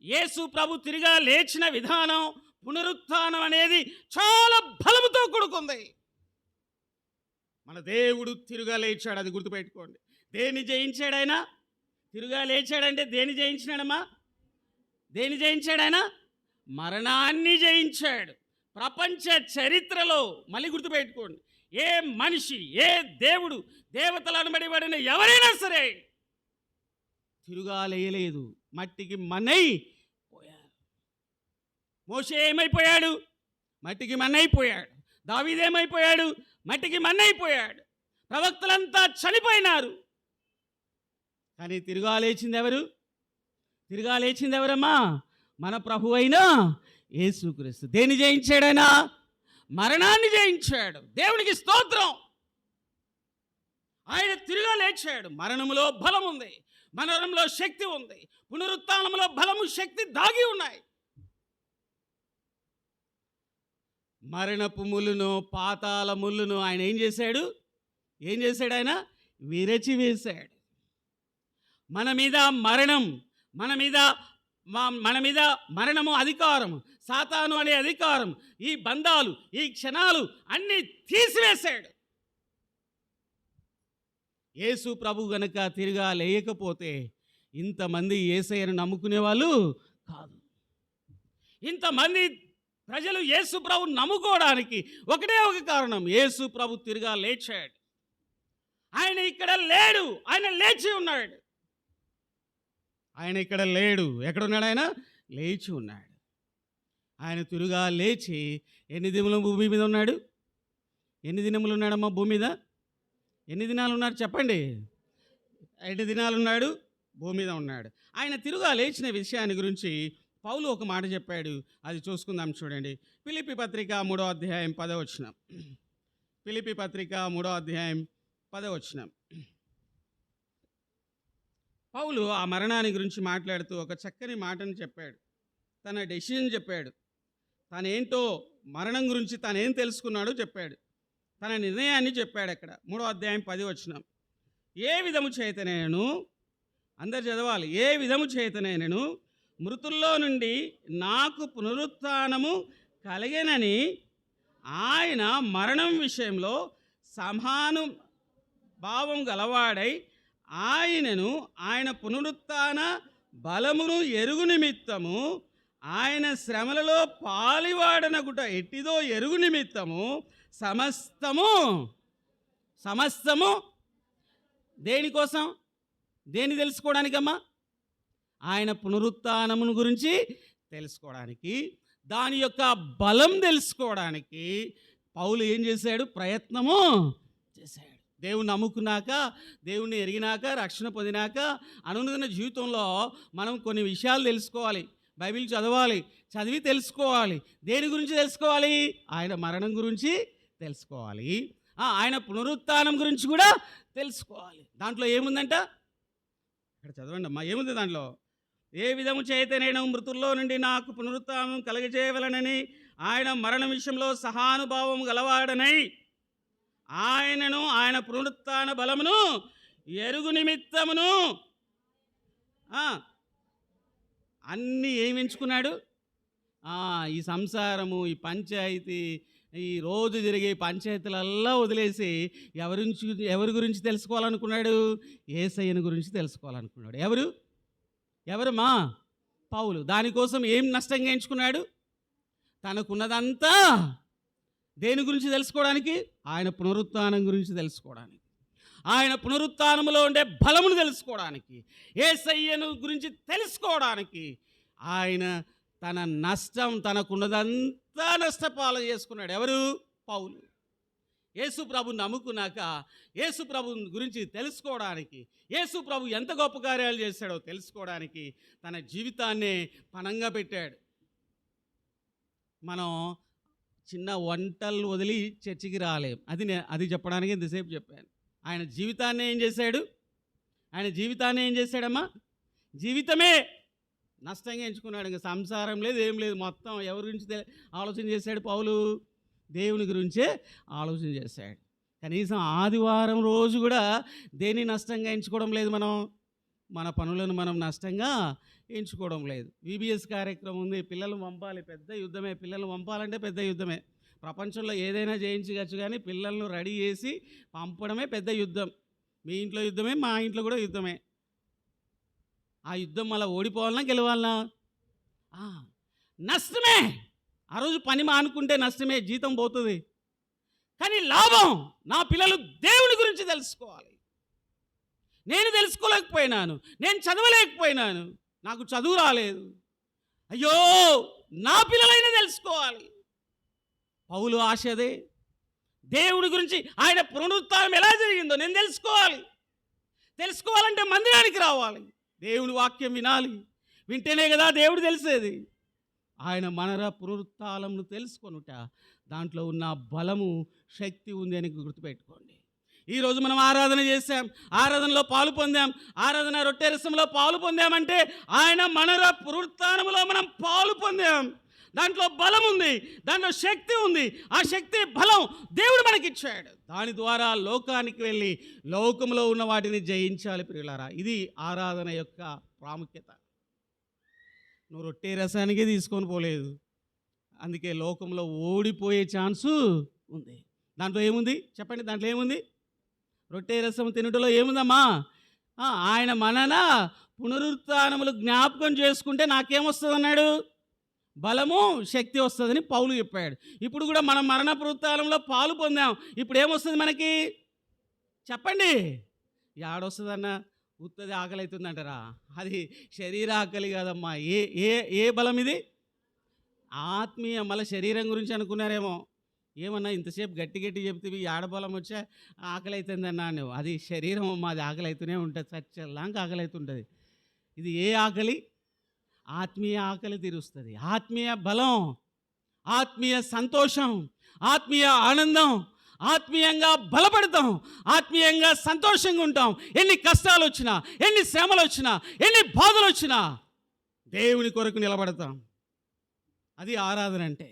యేసు ప్రభు తిరిగా లేచిన విధానం, పునరుత్థానం అనేది చాలా బలముతో కూడుకుంది. మన దేవుడు తిరుగా లేచాడు, అది గుర్తుపెట్టుకోండి. దేన్ని జయించాడు ఆయన? తిరుగా లేచాడంటే దేన్ని జయించినాడమ్మా? దేన్ని జయించాడు ఆయన? మరణాన్ని జయించాడు. ప్రపంచ చరిత్రలో మళ్ళీ గుర్తుపెట్టుకోండి, ఏ మనిషి, ఏ దేవుడు, దేవతలు అనబడిన ఎవరైనా సరే తిరుగా లేయలేదు. మట్టికి మన్నై పోయారు. మోషే ఏమైపోయాడు? మట్టికి మన్నైపోయాడు. దావీదేమైపోయాడు? మట్టికి మన్నైపోయాడు. ప్రవక్తలంతా చనిపోయినారు. కానీ తిరుగా లేచింది ఎవరు? తిరుగా లేచింది ఎవరమ్మా? మన ప్రభు అయిన యేసుక్రీస్తు. దేన్ని జయించాడైనా? మరణాన్ని జయించాడు. దేవునికి స్తోత్రం. ఆయన తిరుగా లేచాడు. మరణంలో బలం ఉంది, మరణంలో శక్తి ఉంది, పునరుత్థానంలో బలము శక్తి దాగి ఉన్నాయి. మరణపు ముళ్ళును, పాతాళ ముళ్ళును ఆయన ఏం చేశాడు? ఆయన విరచి వేశాడు. మన మీద మరణము అధికారము, సాతాను అనే అధికారం, ఈ బంధాలు, ఈ క్షణాలు అన్నీ తీసివేశాడు. యేసు ప్రభు గనక తిరిగా లేయకపోతే ఇంతమంది యేసయ్యను నమ్ముకునే వాళ్ళు కాదు. ఇంతమంది ప్రజలు యేసు ప్రభు నమ్ముకోవడానికి ఒకటే ఒక కారణం, యేసు ప్రభు తిరిగా లేచాడు. ఆయన ఇక్కడ లేడు, ఆయన లేచి ఉన్నాడు. ఆయన ఇక్కడ లేడు. ఎక్కడున్నాడు? ఆయన లేచి ఉన్నాడు. ఆయన తిరుగా లేచి ఎన్ని దినములు భూమి మీద ఉన్నాడు? ఎన్ని దినములు ఉన్నాడమ్మా భూమి మీద? ఎన్ని దినాలు ఉన్నాడు చెప్పండి? 8 దినాలు ఉన్నాడు, భూమి మీద ఉన్నాడు. ఆయన తిరుగా లేచిన విషయాన్ని గురించి పౌలు ఒక మాట చెప్పాడు, అది చూసుకుందాం చూడండి. ఫిలిప్పీ పత్రిక 3వ అధ్యాయం 10వ వచనం. ఫిలిప్పీ పత్రిక 3వ అధ్యాయం 10వ వచనం. పౌలు ఆ మరణాన్ని గురించి మాట్లాడుతూ ఒక చక్కని మాటను చెప్పాడు. తన డెసిషన్ చెప్పాడు. తనేంటో మరణం గురించి తనేం తెలుసుకున్నాడో చెప్పాడు. తన నిర్ణయాన్ని చెప్పాడు. అక్కడ 3వ అధ్యాయం 10వ వచనం. ఏ విధము చేతనైనను, అందరు చదవాలి, ఏ విధము చేతనైనను మృతుల్లో నుండి నాకు పునరుత్థానము కలిగేనని ఆయన మరణం విషయంలో సమానుభావం గలవాడై ఆయనను, ఆయన పునరుత్థాన బలమును ఎరుగు నిమిత్తము, ఆయన శ్రమలలో పాలివాడనగుట ఎట్టిదో ఎరుగు నిమిత్తము సమస్తము దేనికోసం? దేన్ని తెలుసుకోవడానికమ్మా? ఆయన పునరుత్థానమును గురించి తెలుసుకోవడానికి, దాని యొక్క బలం తెలుసుకోవడానికి పౌలు ఏం చేశాడు? ప్రయత్నము చేశాడు. దేవుణ్ణి నమ్ముకున్నాక, దేవుణ్ణి ఎరిగినాక, రక్షణ పొందినాక అనుదిన జీవితంలో మనం కొన్ని విషయాలు తెలుసుకోవాలి. బైబిల్ చదవాలి, చదివి తెలుసుకోవాలి. దేని గురించి తెలుసుకోవాలి? ఆయన మరణం గురించి తెలుసుకోవాలి, ఆయన పునరుత్థానం గురించి కూడా తెలుసుకోవాలి. దాంట్లో ఏముందంట? ఇక్కడ చదవండి అమ్మా, ఏముంది దాంట్లో? ఏ విధము చేతే నేను మృతుల్లో నుండి నాకు పునరుత్థానం కలగజేయవలనని ఆయన మరణం విషయంలో సహానుభావం గలవాడనై ఆయనను ఆయన పునరుత్థాన బలమును ఎరుగు నిమిత్తమును అన్నీ ఏమి ఎంచుకున్నాడు? ఈ సంసారము, ఈ పంచాయతీ, ఈ రోజు జరిగే పంచాయతీలల్లా వదిలేసి ఎవరి గురించి తెలుసుకోవాలనుకున్నాడు? యేసయ్యను గురించి తెలుసుకోవాలనుకున్నాడు. ఎవరమ్మా? పౌలు. దానికోసం ఏం నష్టంగా ఎంచుకున్నాడు? తనకున్నదంతా దేని గురించి తెలుసుకోవడానికి? ఆయన పునరుత్థానం గురించి తెలుసుకోవడానికి, ఆయన పునరుత్థానములో ఉండే బలమును తెలుసుకోవడానికి, యేసయ్యను గురించి తెలుసుకోవడానికి ఆయన తన నష్టం, తనకున్నదంతా నష్టపాలు చేసుకున్నాడు. ఎవరు? పౌలు. యేసు ప్రభుని నమ్ముకున్నాక యేసు ప్రభు గురించి తెలుసుకోవడానికి, యేసు ప్రభు ఎంత గొప్ప కార్యాలు చేశాడో తెలుసుకోవడానికి తన జీవితాన్నే పణంగా పెట్టాడు. మనం చిన్న వంటలు వదిలి చర్చికి రాలేం. అది చెప్పడానికి ఇంతసేపు చెప్పాను. ఆయన జీవితాన్ని ఏం చేశాడు? ఆయన జీవితాన్ని ఏం చేశాడమ్మా? జీవితమే నష్టంగా ఎంచుకున్నాడు. ఇంకా సంసారం లేదు, ఏం లేదు. మొత్తం ఎవరి గురించి ఆలోచన చేశాడు? పౌలు దేవుని గురించే ఆలోచన చేశాడు. కనీసం ఆదివారం రోజు కూడా దేన్ని నష్టంగా ఎంచుకోవడం లేదు. మన పనులను మనం నష్టంగా ఎంచుకోవడం లేదు. విబిఎస్ కార్యక్రమం ఉంది, పిల్లలు పంపాలి, పెద్ద యుద్ధమే. పిల్లలు పంపాలంటే పెద్ద యుద్ధమే. ప్రపంచంలో ఏదైనా జయించవచ్చు, కానీ పిల్లలను రెడీ చేసి పంపడమే పెద్ద యుద్ధం. మీ ఇంట్లో యుద్ధమే, మా ఇంట్లో కూడా యుద్ధమే. ఆ యుద్ధం మళ్ళీ ఓడిపోవాలన్నా గెలవాలన్నా నష్టమే. ఆ రోజు పని మానుకుంటే నష్టమే, జీతం పోతుంది. కానీ లాభం, నా పిల్లలు దేవుని గురించి తెలుసుకోవాలి. నేను తెలుసుకోలేకపోయినాను, నేను చదవలేకపోయినాను, నాకు చదువు రాలేదు. అయ్యో, నా పిల్లలైనా తెలుసుకోవాలి. పౌలు ఆశ అదే. దేవుడి గురించి, ఆయన పునరుత్థానం ఎలా జరిగిందో నేను తెలుసుకోవాలి. తెలుసుకోవాలంటే మందిరానికి రావాలి, దేవుని వాక్యం వినాలి. వింటేనే కదా దేవుడు తెలిసేది. ఆయన మనర పునరుత్థానమును తెలుసుకొనుట, దాంట్లో ఉన్న బలము, శక్తి ఉంది అని గుర్తుపెట్టుకోండి. ఈరోజు మనం ఆరాధన చేశాం, ఆరాధనలో పాలు పొందాం, ఆరాధన రొట్టె రసంలో పాలు పొందామంటే ఆయన మనర పునరుత్థానములో మనం పాలు పొందాం. దాంట్లో బలం ఉంది, దాంట్లో శక్తి ఉంది. ఆ శక్తి, బలం దేవుడు మనకిచ్చాడు. దాని ద్వారా లోకానికి వెళ్ళి లోకంలో ఉన్న వాటిని జయించాలి ప్రియులారా. ఇది ఆరాధన యొక్క ప్రాముఖ్యత. నువ్వు రొట్టె రసానికే తీసుకొని పోలేదు, అందుకే లోకంలో ఓడిపోయే ఛాన్సు ఉంది. దాంట్లో ఏముంది చెప్పండి? దాంట్లో ఏముంది? రొట్టె రసం తినటంలో ఏముందమ్మా? ఆయన మనన పునరుత్థానములు జ్ఞాపకం చేసుకుంటే నాకేమొస్తుంది అన్నాడు? బలము, శక్తి వస్తుందని పౌలు చెప్పాడు. ఇప్పుడు కూడా మనం మరణ పునరుత్థానంలో పాలు పొందాం. ఇప్పుడు ఏమొస్తుంది మనకి చెప్పండి? ఏడొస్తుందన్న? ఉత్తది ఆకలి అవుతుందంటారా? అది శరీర ఆకలి కాదమ్మా. ఏ ఏ ఏ బలం ఇది? ఆత్మీయ. మళ్ళీ శరీరం గురించి అనుకున్నారేమో. ఏమన్నా ఇంతసేపు గట్టి గట్టి చెప్తే ఆడబలం వచ్చా ఆకలి అవుతుందన్నా నువ్వు. అది శరీరం అమ్మా, అది ఆకలి అవుతూనే ఉంటుంది, చచ్చల్లాంక ఆకలి అవుతుంటుంది. ఇది ఏ ఆకలి? ఆత్మీయ ఆకలి తీరుస్తుంది. ఆత్మీయ బలం, ఆత్మీయ సంతోషం, ఆత్మీయ ఆనందం, ఆత్మీయంగా బలపడతాం, ఆత్మీయంగా సంతోషంగా ఉంటాం. ఎన్ని కష్టాలు వచ్చినా, ఎన్ని శ్రమలు వచ్చినా, ఎన్ని బాధలు వచ్చినా దేవుని కొరకు నిలబడతాం. అది ఆరాధన అంటే.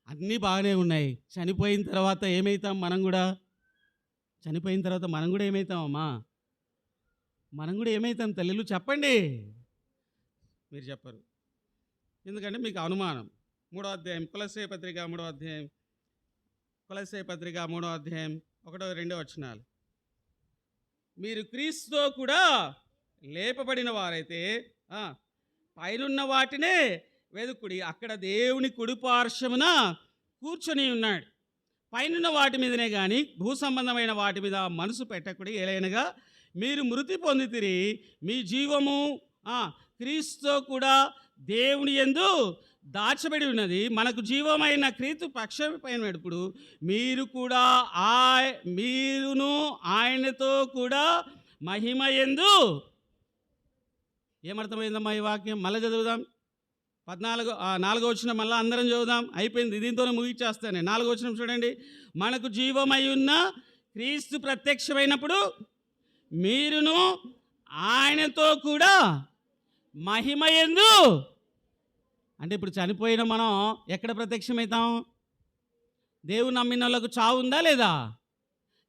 అన్నీ బాగానే ఉన్నాయి. చనిపోయిన తర్వాత ఏమవుతాం? చనిపోయిన తర్వాత మనం కూడా ఏమవుతామమ్మా? మనం కూడా ఏమవుతాం తల్లిలు? చెప్పండి. మీరు చెప్పరు, ఎందుకంటే మీకు అనుమానం. 3వ అధ్యాయం కొలస్సే పత్రిక 3వ అధ్యాయం 1, 2 వచనాలు. మీరు క్రీస్తుతో కూడా లేపబడిన వారైతే పైనున్న వాటినే వెదుకుడి, అక్కడ దేవుని కుడి పార్శ్వమున కూర్చొని ఉన్నాడు. పైనున్న వాటి మీదనే కానీ భూ సంబంధమైన వాటి మీద మనసు పెట్టకుడి. ఏలైనగా మీరు మృతి పొందితిరి, మీ జీవము క్రీస్తుతో కూడా దేవుని యందు దాచబడి ఉన్నది. మనకు జీవమైన క్రీస్తు పక్షమైనప్పుడు మీరు కూడా మీరును ఆయనతో కూడా మహిమ యందు. ఏమర్థమైందమ్మా ఈ వాక్యం? మళ్ళీ చదువుదాం. 4వ వచనం మళ్ళీ అందరం చదువుదాం. అయిపోయింది, దీంతోనే ముగించేస్తాను. 4వ వచనం చూడండి. మనకు జీవమై ఉన్న క్రీస్తు ప్రత్యక్షమైనప్పుడు మీరును ఆయనతో కూడా మహిమ యందు. అంటే ఇప్పుడు చనిపోయిన మనం ఎక్కడ ప్రత్యక్షమవుతాం? దేవుని నమ్మిన వాళ్ళకు చావు ఉందా లేదా?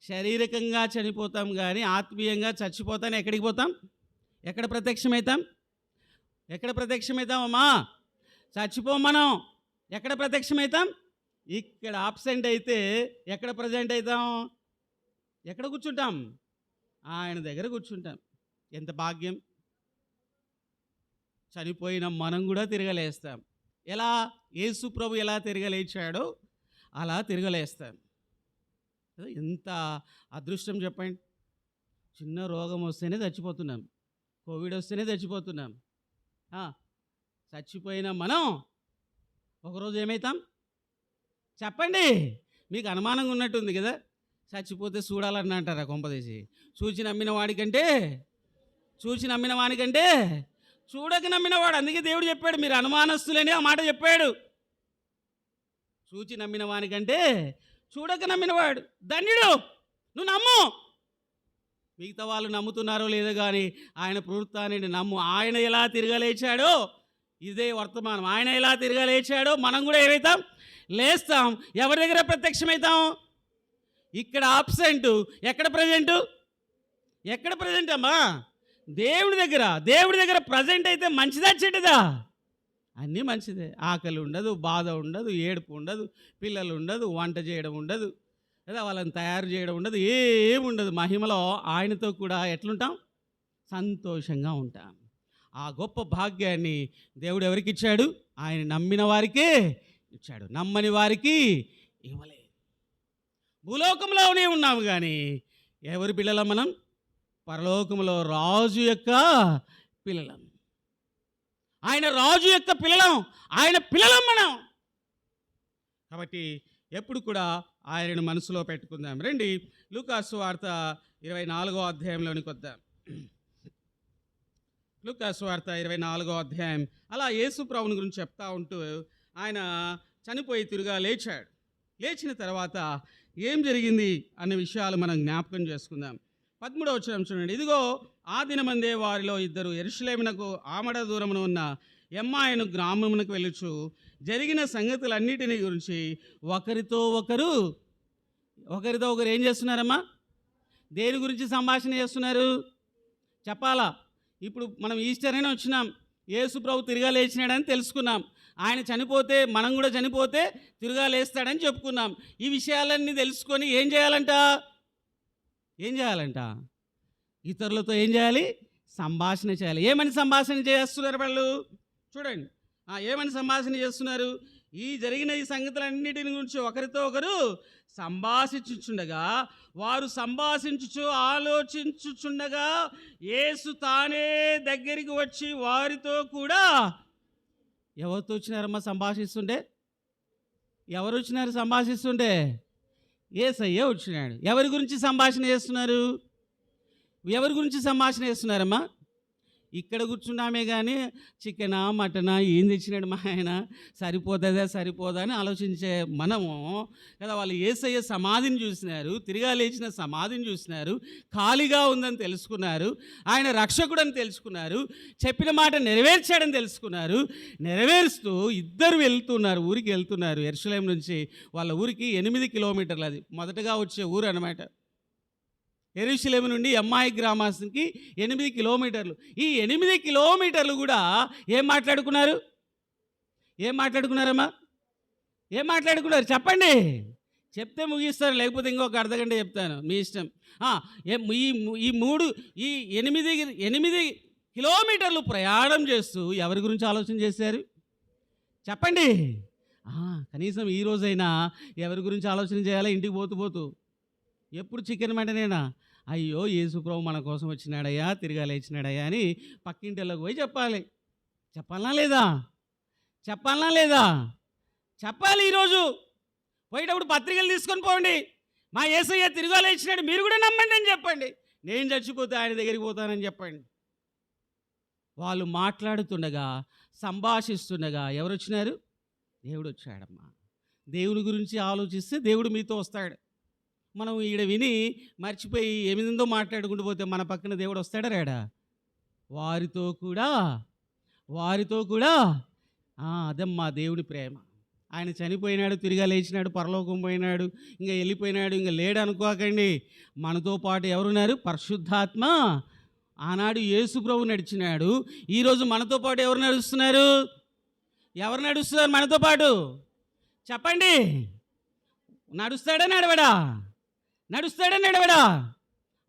శారీరకంగా చనిపోతాం, కానీ ఆత్మీయంగా చచ్చిపోతాను. ఎక్కడికి పోతాం? ఎక్కడ ప్రత్యక్షమవుతాం? ఎక్కడ ప్రత్యక్షమవుతామమ్మా? చచ్చిపోం మనం. ఎక్కడ ప్రత్యక్షమవుతాం? ఇక్కడ ఆబ్సెంట్ అయితే ఎక్కడ ప్రజెంట్ అవుతాం? ఎక్కడ కూర్చుంటాం? ఆయన దగ్గర కూర్చుంటాం. ఎంత భాగ్యం! చనిపోయిన మనం కూడా తిరగలేస్తాం. ఎలా? యేసు ప్రభు ఎలా తిరగలేచాడో అలా తిరగలేస్తాం. ఎంత అదృష్టం చెప్పండి. చిన్న రోగం వస్తేనే చచ్చిపోతున్నాం, కోవిడ్ వస్తేనే చచ్చిపోతున్నాం. చచ్చిపోయిన మనం ఒకరోజు ఏమవుతాం చెప్పండి? మీకు అనుమానంగా ఉన్నట్టుంది కదా. చచ్చిపోతే చూడాలని అంటారా కొంపదీసి? చూచి నమ్మిన వాడికంటే చూడక నమ్మినవాడు. అందుకే దేవుడు చెప్పాడు, మీరు అనుమానస్తులని ఆ మాట చెప్పాడు. చూచి నమ్మిన వానికంటే చూడక నమ్మినవాడు ధన్యుడు. నువ్వు నమ్ము. మిగతా వాళ్ళు నమ్ముతున్నారో లేదో కానీ ఆయన పునరుత్థానాన్ని నమ్ము. ఆయన ఎలా తిరగలేచాడో ఇదే వర్తమానం. ఆయన ఎలా తిరగలేచాడో మనం కూడా ఏమవుతాం? లేస్తాం. ఎవరి దగ్గర ప్రత్యక్షమవుతాం? ఇక్కడ ఆబ్సెంటు, ఎక్కడ ప్రజెంటు? ఎక్కడ ప్రజెంట్ అమ్మా? దేవుడి దగ్గర ప్రజెంట్ అయితే మంచిదా చెడ్డదా? అన్నీ మంచిదే. ఆకలి ఉండదు, బాధ ఉండదు, ఏడుపు ఉండదు, పిల్లలు ఉండదు, వంట చేయడం ఉండదు, లేదా వాళ్ళని తయారు చేయడం ఉండదు, ఏముండదు. మహిమలో ఆయనతో కూడా ఎట్లుంటాం? సంతోషంగా ఉంటాం. ఆ గొప్ప భాగ్యాన్ని దేవుడు ఎవరికి ఇచ్చాడు? ఆయన నమ్మిన వారికే ఇచ్చాడు, నమ్మని వారికి ఇవ్వలేదు. భూలోకంలోనే ఉన్నాము కానీ ఎవరి పిల్లలం మనం? పరలోకంలో రాజు యొక్క పిల్లలం. ఆయన రాజు యొక్క పిల్లలం, ఆయన పిల్లలం మనం. కాబట్టి ఎప్పుడు కూడా ఆయనను మనసులో పెట్టుకుందాం. రండి లూకాసు వార్త 24వ అధ్యాయంలోనికి వద్దాం. లూకాసు వార్త 24వ అధ్యాయం. అలా యేసు ప్రభువుని గురించి చెప్తా ఉంటూ ఆయన చనిపోయి తిరుగా లేచాడు. లేచిన తర్వాత ఏం జరిగింది అనే విషయాలు మనం జ్ఞాపకం చేసుకుందాం. 13వ వచనం చూడండి. ఇదిగో ఆ దినమందే వారిలో ఇద్దరు యెరూషలేమునకు ఆమడ దూరమున ఉన్న ఎమ్మాయను గ్రామమునకు వెళ్ళుచు జరిగిన సంగతులన్నిటిని గురించి ఒకరితో ఒకరు ఏం చేస్తున్నారమ్మా? దేని గురించి సంభాషణ చేస్తున్నారు చెప్పాలా? ఇప్పుడు మనం ఈస్టర్ అయినా వచ్చినాం, యేసు ప్రభు తిరిగా లేచినాడని తెలుసుకున్నాం. ఆయన చనిపోతే మనం కూడా చనిపోతే తిరిగా లేస్తాడని చెప్పుకున్నాం. ఈ విషయాలన్నీ తెలుసుకొని ఏం చేయాలంట? ఇతరులతో ఏం చేయాలి? సంభాషణ చేయాలి. ఏమని సంభాషణ చేస్తున్నారు వాళ్ళు? చూడండి, ఏమని సంభాషణ చేస్తున్నారు? జరిగిన ఈ సంగతులన్నిటిని గురించి ఒకరితో ఒకరు సంభాషించుచుండగా, వారు సంభాషించుచు ఆలోచించుచుండగా యేసు తానే దగ్గరికి వచ్చి వారితో కూడా. ఎవరితో వచ్చినారమ్మా సంభాషిస్తుంటే? ఎవరు వచ్చినారు సంభాషిస్తుంటే? యేసయ్య వచ్చినాడు. ఎవరి గురించి సంభాషణ చేస్తున్నారమ్మా? ఇక్కడ కూర్చున్నామే కానీ చికెనా మటనా ఏం తెచ్చినాడు మా ఆయన, సరిపోదా అని ఆలోచించే మనము కదా. వాళ్ళు యేసయ్య సమాధిని చూసినారు, తిరిగా లేచిన సమాధిని చూసినారు, ఖాళీగా ఉందని తెలుసుకున్నారు, ఆయన రక్షకుడని తెలుసుకున్నారు, చెప్పిన మాట నెరవేర్చాడని తెలుసుకున్నారు. నెరవేరుస్తూ ఇద్దరు ఊరికి వెళ్తున్నారు. యెరూషలేము నుంచి వాళ్ళ ఊరికి 8 కిలోమీటర్లు. అది మొదటగా వచ్చే ఊరు అన్నమాట. యెరూషలేము నుండి ఎమ్మాయి గ్రామానికి 8 కిలోమీటర్లు. ఈ 8 కిలోమీటర్లు కూడా ఏం మాట్లాడుకున్నారమ్మా? ఏం మాట్లాడుకున్నారు చెప్పండి? చెప్తే ముగిస్తారు, లేకపోతే ఇంకొక అర్ధగంట చెప్తాను, మీ ఇష్టం. ఈ 8 కిలోమీటర్లు ప్రయాణం చేస్తూ ఎవరి గురించి ఆలోచన చేశారు చెప్పండి? కనీసం ఈ రోజైనా ఎవరి గురించి ఆలోచన చేయాలా? ఇంటికి పోతూ ఎప్పుడు చికెన్ మటనేనా? అయ్యో యేసు ప్రభు మన కోసం వచ్చినాడయ్యా, తిరిగా లేచినాడయ్యా అని పక్కింటిలోకి పోయి చెప్పాలి. చెప్పాలనా లేదా? చెప్పాలనా లేదా? చెప్పాలి. ఈరోజు పోయేటప్పుడు పత్రికలు తీసుకొని పోండి. మా యేసయ్య తిరుగాలు ఇచ్చినాడు, మీరు కూడా నమ్మండి అని చెప్పండి. నేను చచ్చిపోతే ఆయన దగ్గరికి పోతానని చెప్పండి. వాళ్ళు మాట్లాడుతుండగా, సంభాషిస్తుండగా ఎవరు వచ్చినారు? దేవుడు వచ్చాడమ్మా. దేవుని గురించి ఆలోచిస్తే దేవుడు మీతో వస్తాడు. మనం ఈడ విని మర్చిపోయి ఏమిందో మాట్లాడుకుంటూ పోతే మన పక్కన దేవుడు వస్తాడా రాడా? వారితో కూడా అదమ్మా దేవుని ప్రేమ. ఆయన చనిపోయినాడు, తిరిగా లేచినాడు, పరలోకం పోయినాడు, ఇంకా వెళ్ళిపోయినాడు, ఇంకా లేడు అనుకోకండి. మనతో పాటు ఎవరున్నారు? పరిశుద్ధాత్మ. ఆనాడు యేసు ప్రభు నడిచినాడు, ఈరోజు మనతో పాటు ఎవరు నడుస్తున్నారు? ఎవరు నడుస్తున్నారు మనతో పాటు? చెప్పండి. నడుస్తాడా నడవడా? నడుస్తాడా నడవడా?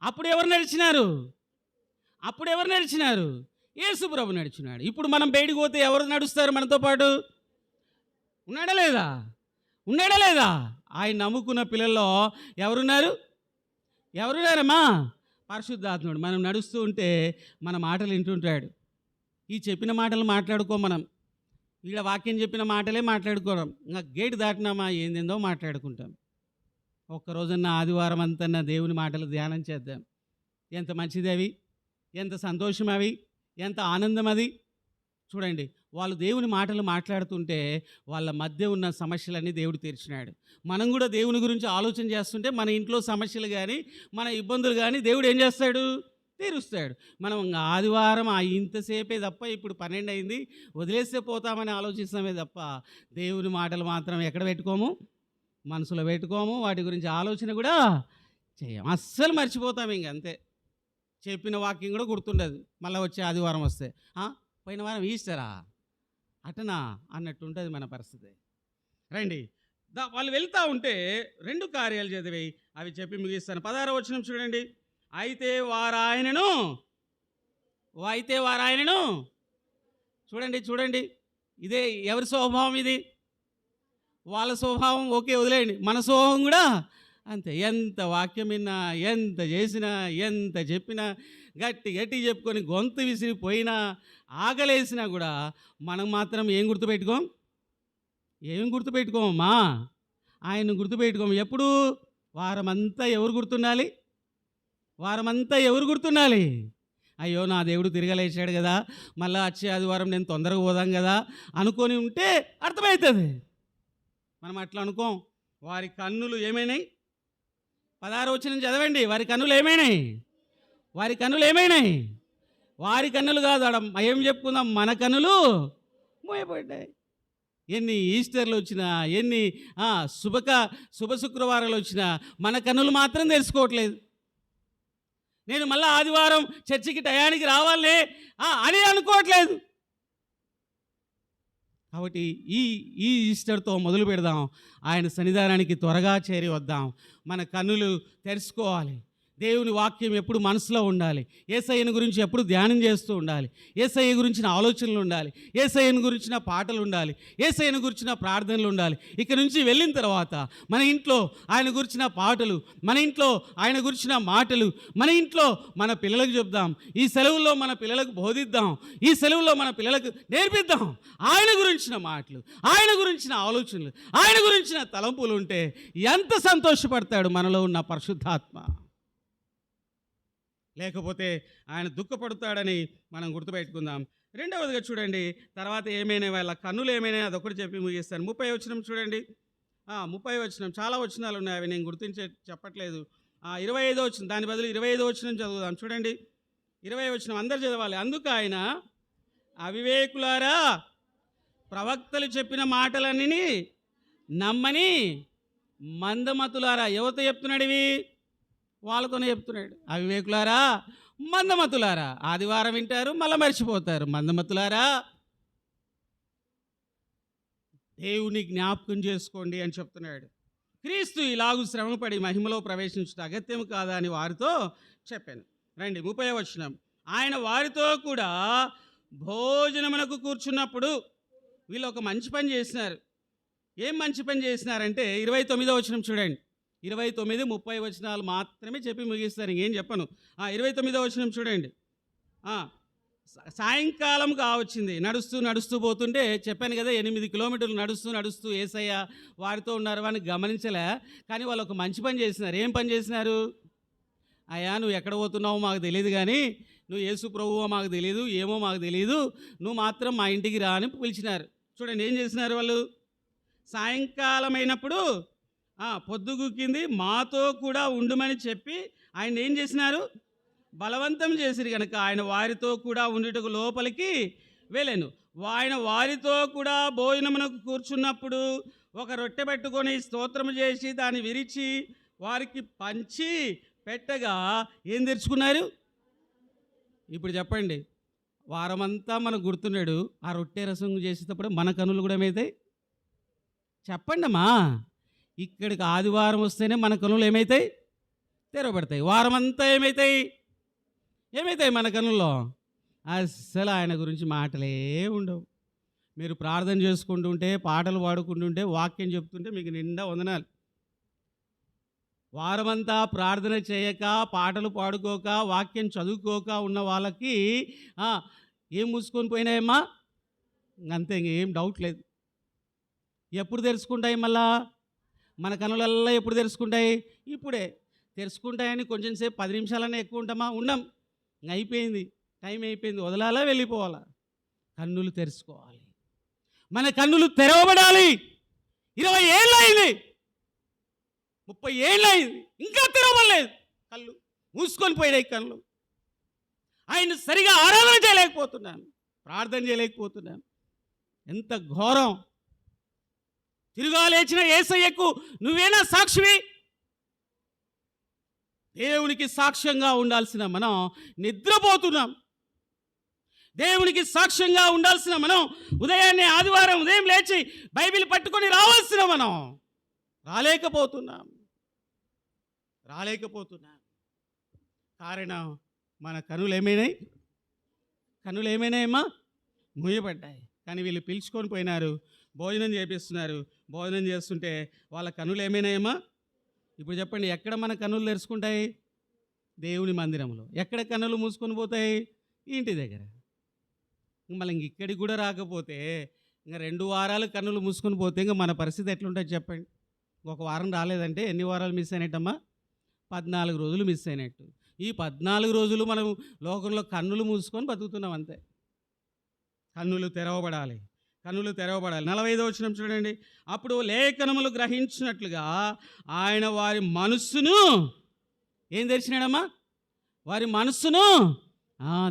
అప్పుడు ఎవరు నడిచినారు? యేసు ప్రభు నడిచినాడు. ఇప్పుడు మనం బయటికి పోతే ఎవరు నడుస్తారు మనతో పాటు? ఉన్నాడా లేదా? ఆయన నమ్ముకున్న పిల్లల్లో ఎవరున్నారమ్మా? పరిశుద్ధాత్ముడు. మనం నడుస్తూ ఉంటే మన మాటలు వింటుంటాడు. ఈ చెప్పిన మాటలు మాట్లాడుకోం, మనం ఈడ వాక్యం చెప్పిన మాటలే మాట్లాడుకోవడం. ఇంకా గేటు దాటినామా ఏందేందో మాట్లాడుకుంటాం. ఒక్కరోజన్న ఆదివారం అంతన్నా దేవుని మాటలు ధ్యానం చేద్దాం. ఎంత మంచిది అవి, ఎంత సంతోషం అవి, ఎంత ఆనందం అది. చూడండి, వాళ్ళు దేవుని మాటలు మాట్లాడుతుంటే వాళ్ళ మధ్య ఉన్న సమస్యలన్నీ దేవుడు తీర్చినాడు. మనం కూడా దేవుని గురించి ఆలోచన చేస్తుంటే మన ఇంట్లో సమస్యలు కానీ మన ఇబ్బందులు కానీ దేవుడు ఏం చేస్తాడు? తీరుస్తాడు. మనం ఆదివారం ఇంతసేపే తప్ప, ఇప్పుడు 12 అయింది వదిలేస్తే పోతామని ఆలోచిస్తామే తప్ప దేవుని మాటలు మాత్రం ఎక్కడ పెట్టుకోము? మనసులో పెట్టుకోము. వాటి గురించి ఆలోచన కూడా చేయం. అస్సలు మర్చిపోతాము. అంతే. చెప్పిన వాక్యం కూడా గుర్తుండదు. మళ్ళీ వచ్చే ఆదివారం వస్తే పోయిన వారం ఈస్టరా అటనా అన్నట్టు ఉంటుంది మన పరిస్థితి. రండి, వాళ్ళు వెళ్తూ ఉంటే 2 కార్యాలు చదివి అవి చెప్పి ముగిస్తాను. 16వ వచనం చూడండి. అయితే వారాయనను చూడండి. ఇదే ఎవరి స్వభావం? ఇది వాళ్ళ స్వభావం. ఓకే, వదిలేయండి. మన స్వభావం కూడా అంతే. ఎంత వాక్యం విన్నా, ఎంత చేసినా, ఎంత చెప్పినా, గట్టి చెప్పుకొని గొంతు విసిరిపోయినా, ఆకలేసినా కూడా మనం మాత్రం ఏం గుర్తుపెట్టుకోమమ్మా? ఆయన గుర్తుపెట్టుకోము. ఎప్పుడు? వారమంతా ఎవరు గుర్తుండాలి? అయ్యో, నా దేవుడు తిరగలేచాడు కదా, మళ్ళీ వచ్చే ఆదివారం నేను తొందరగా పోదాం కదా అనుకొని ఉంటే అర్థమవుతుంది. మనం అట్లా అనుకోం. వారి కన్నులు ఏమైనాయి? 16వ వచనం చదవండి. వారి కన్నులు ఏమైనాయి? వారి కన్నులు కాదు, ఏం చెప్పుకుందాం, మన కన్నులు మోయబడ్డాయి. ఎన్ని ఈస్టర్లు వచ్చినా, ఎన్ని శుభ శుక్రవారాలు వచ్చినా మన కన్నులు మాత్రం తెలుసుకోవట్లేదు. నేను మళ్ళీ ఆదివారం చర్చికి టయానికి రావాలే అని అనుకోవట్లేదు. కాబట్టి ఈ ఈస్టర్తో మొదలు పెడదాం. ఆయన సన్నిధానానికి త్వరగా చేరి వద్దాం. మన కన్నులు తెరుచుకోవాలి. దేవుని వాక్యం ఎప్పుడు మనసులో ఉండాలి. యేసయ్యను గురించి ఎప్పుడు ధ్యానం చేస్తూ ఉండాలి. యేసయ్య గురించిన ఆలోచనలు ఉండాలి. యేసయ్యను గురించిన పాటలు ఉండాలి. యేసయ్యను గురించిన ప్రార్థనలు ఉండాలి. ఇక నుంచి వెళ్ళిన తర్వాత మన ఇంట్లో ఆయన గురించిన పాటలు, మన ఇంట్లో ఆయన గురించిన మాటలు, మన ఇంట్లో మన పిల్లలకు చెప్దాం. ఈ సెలవుల్లో మన పిల్లలకు బోధిద్దాం. ఈ సెలవుల్లో మన పిల్లలకు నేర్పిద్దాం. ఆయన గురించిన మాటలు, ఆయన గురించిన ఆలోచనలు, ఆయన గురించిన తలంపులు ఉంటే ఎంత సంతోషపడతాడు మనలో ఉన్న పరిశుద్ధాత్మ. లేకపోతే ఆయన దుఃఖపడతాడని మనం గుర్తుపెట్టుకుందాం. రెండవదిగా చూడండి, తర్వాత ఏమైనా వాళ్ళ కన్నులు ఏమైనా అదొకటి చెప్పి ముగిస్తాను. 30వ వచనం చూడండి. 30వ వచనం, చాలా వచనాలు ఉన్నాయి, అవి నేను చెప్పట్లేదు. 25వ వచనం, దాని బదులు 25వ వచనం చదువుదాం. చూడండి, 20వ వచనం అందరు చదవాలి. అందుకు ఆయన, అవివేకులారా, ప్రవక్తలు చెప్పిన మాటలన్నీ నమ్మని మందమతులారా. ఎవరితో చెప్తున్నాడు ఇవి? వాళ్ళతోనే చెప్తున్నాడు. అవివేకులారా, మందమతులారా. ఆదివారం వింటారు, మళ్ళీ మర్చిపోతారు. మందమతులారా, దేవుని జ్ఞాపకం చేసుకోండి అని చెప్తున్నాడు. క్రీస్తు ఇలాగూ శ్రమపడి మహిమలో ప్రవేశించడం అగత్యం కాదా అని వారితో చెప్పాను. రండి, 30వ వచనం. ఆయన వారితో కూడా భోజనమునకు కూర్చున్నప్పుడు వీళ్ళు ఒక మంచి పని చేసినారు. ఏం మంచి పని చేసినారంటే 29వ వచనం చూడండి. 29, 30 వచనాలు మాత్రమే చెప్పి ముగిస్తారు, ఇంకేం చెప్పను. 29వ వచనం చూడండి. సాయంకాలం కావచ్చింది. నడుస్తూ నడుస్తూ పోతుంటే చెప్పాను కదా, 8 కిలోమీటర్లు నడుస్తూ నడుస్తూ యేసయ్య వారితో ఉన్నారు అని గమనించలే. కానీ వాళ్ళు ఒక మంచి పని చేసినారు. ఏం పని చేసినారు? అయ్యా నువ్వు ఎక్కడ పోతున్నావో మాకు తెలియదు, కానీ నువ్వు యేసు ప్రభువో మాకు తెలియదు, ఏమో మాకు తెలియదు, నువ్వు మాత్రం మా ఇంటికి రా అని పిలిచినారు. చూడండి ఏం చేసినారు వాళ్ళు. సాయంకాలం అయినప్పుడు పొద్దుగుక్కింది, మాతో కూడా ఉండుమని చెప్పి ఆయన ఏం చేసినారు? బలవంతం చేసిరు కనుక ఆయన వారితో కూడా ఉండుటకు లోపలికి వెళ్ళాను. ఆయన వారితో కూడా భోజనమునకు కూర్చున్నప్పుడు ఒక రొట్టె పెట్టుకొని స్తోత్రము చేసి దాన్ని విరిచి వారికి పంచి పెట్టగా ఏం తెరుచుకున్నారు? ఇప్పుడు చెప్పండి, వారమంతా మనకు గుర్తున్నాడు. ఆ రొట్టె రసం చేసేటప్పుడు మన కనులు కూడా ఏమవుతాయి? చెప్పండి అమ్మా. ఇక్కడికి ఆదివారం వస్తేనే మన కనులు ఏమవుతాయి? తెరవబడతాయి. వారమంతా ఏమవుతాయి మన కనుల్లో? అస్సలు ఆయన గురించి మాటలే ఉండవు. మీరు ప్రార్థన చేసుకుంటుంటే, పాటలు పాడుకుంటుంటే, వాక్యం చెప్తుంటే మీకు నిండా వందనాలు. వారమంతా ప్రార్థన చేయక, పాటలు పాడుకోక, వాక్యం చదువుకోక ఉన్న వాళ్ళకి ఏం మూసుకొని పోయినాయమ్మా? అంతే, ఇంకేం డౌట్ లేదు. ఎప్పుడు తెరుచుకుంటాయి మళ్ళా? మన కనులల్లా ఎప్పుడు తెరుచుకుంటాయి? ఇప్పుడే తెరుచుకుంటాయని కొంచెం సేపు 10 నిమిషాలన్నా ఎక్కువ ఉంటామా? ఉండం. అయిపోయింది, టైం అయిపోయింది, వదలాలా వెళ్ళిపోవాలా? కన్నులు తెరుచుకోవాలి. మన కన్నులు తెరవబడాలి. 20 ఏళ్ళు అయింది, 30 ఏళ్ళు అయింది, ఇంకా తెరవలేదు. కళ్ళు మూసుకొని పోయినాయి కళ్ళు. ఆయన సరిగా ఆరాధన చేయలేకపోతున్నాను, ప్రార్థన చేయలేకపోతున్నాను. ఎంత ఘోరం! తిరుగా లేచిన యేసయ్యకు నువ్వేనా సాక్షివి? దేవునికి సాక్ష్యంగా ఉండాల్సిన మనం నిద్రపోతున్నాం. దేవునికి సాక్ష్యంగా ఉండాల్సిన మనం ఉదయాన్నే ఆదివారం ఉదయం లేచి బైబిల్ పట్టుకొని రావాల్సిన మనం రాలేకపోతున్నాం. కారణం మన కనులు ఏమైనాయమ్మా? మూయబడ్డాయి. కానీ వీళ్ళు పిలుచుకొని పోయినారు, భోజనం చేపిస్తున్నారు. భోజనం చేస్తుంటే వాళ్ళ కనులు ఏమైనాయమ్మా? ఇప్పుడు చెప్పండి, ఎక్కడ మన కన్నులు తెరుచుకుంటాయి? దేవుని మందిరంలో. ఎక్కడ కన్నులు మూసుకొని పోతాయి? ఇంటి దగ్గర. మళ్ళీ ఇక్కడికి కూడా రాకపోతే ఇంకా 2 వారాలు కన్నులు మూసుకొని పోతే ఇంకా మన పరిస్థితి ఎట్లుంటుంది చెప్పండి. ఒక వారం రాలేదంటే ఎన్ని వారాలు మిస్ అయినట్టమ్మా? 14 రోజులు మిస్ అయినట్టు. ఈ 14 రోజులు మనం లోకంలో కన్నులు మూసుకొని బతుకుతున్నాం అంతే. కన్నులు తెరవబడాలి. 45వ వచనం చూడండి. అప్పుడు లేఖనములు గ్రహించినట్లుగా ఆయన వారి మనస్సును ఏం తెరిచినాడమ్మా? వారి మనస్సును.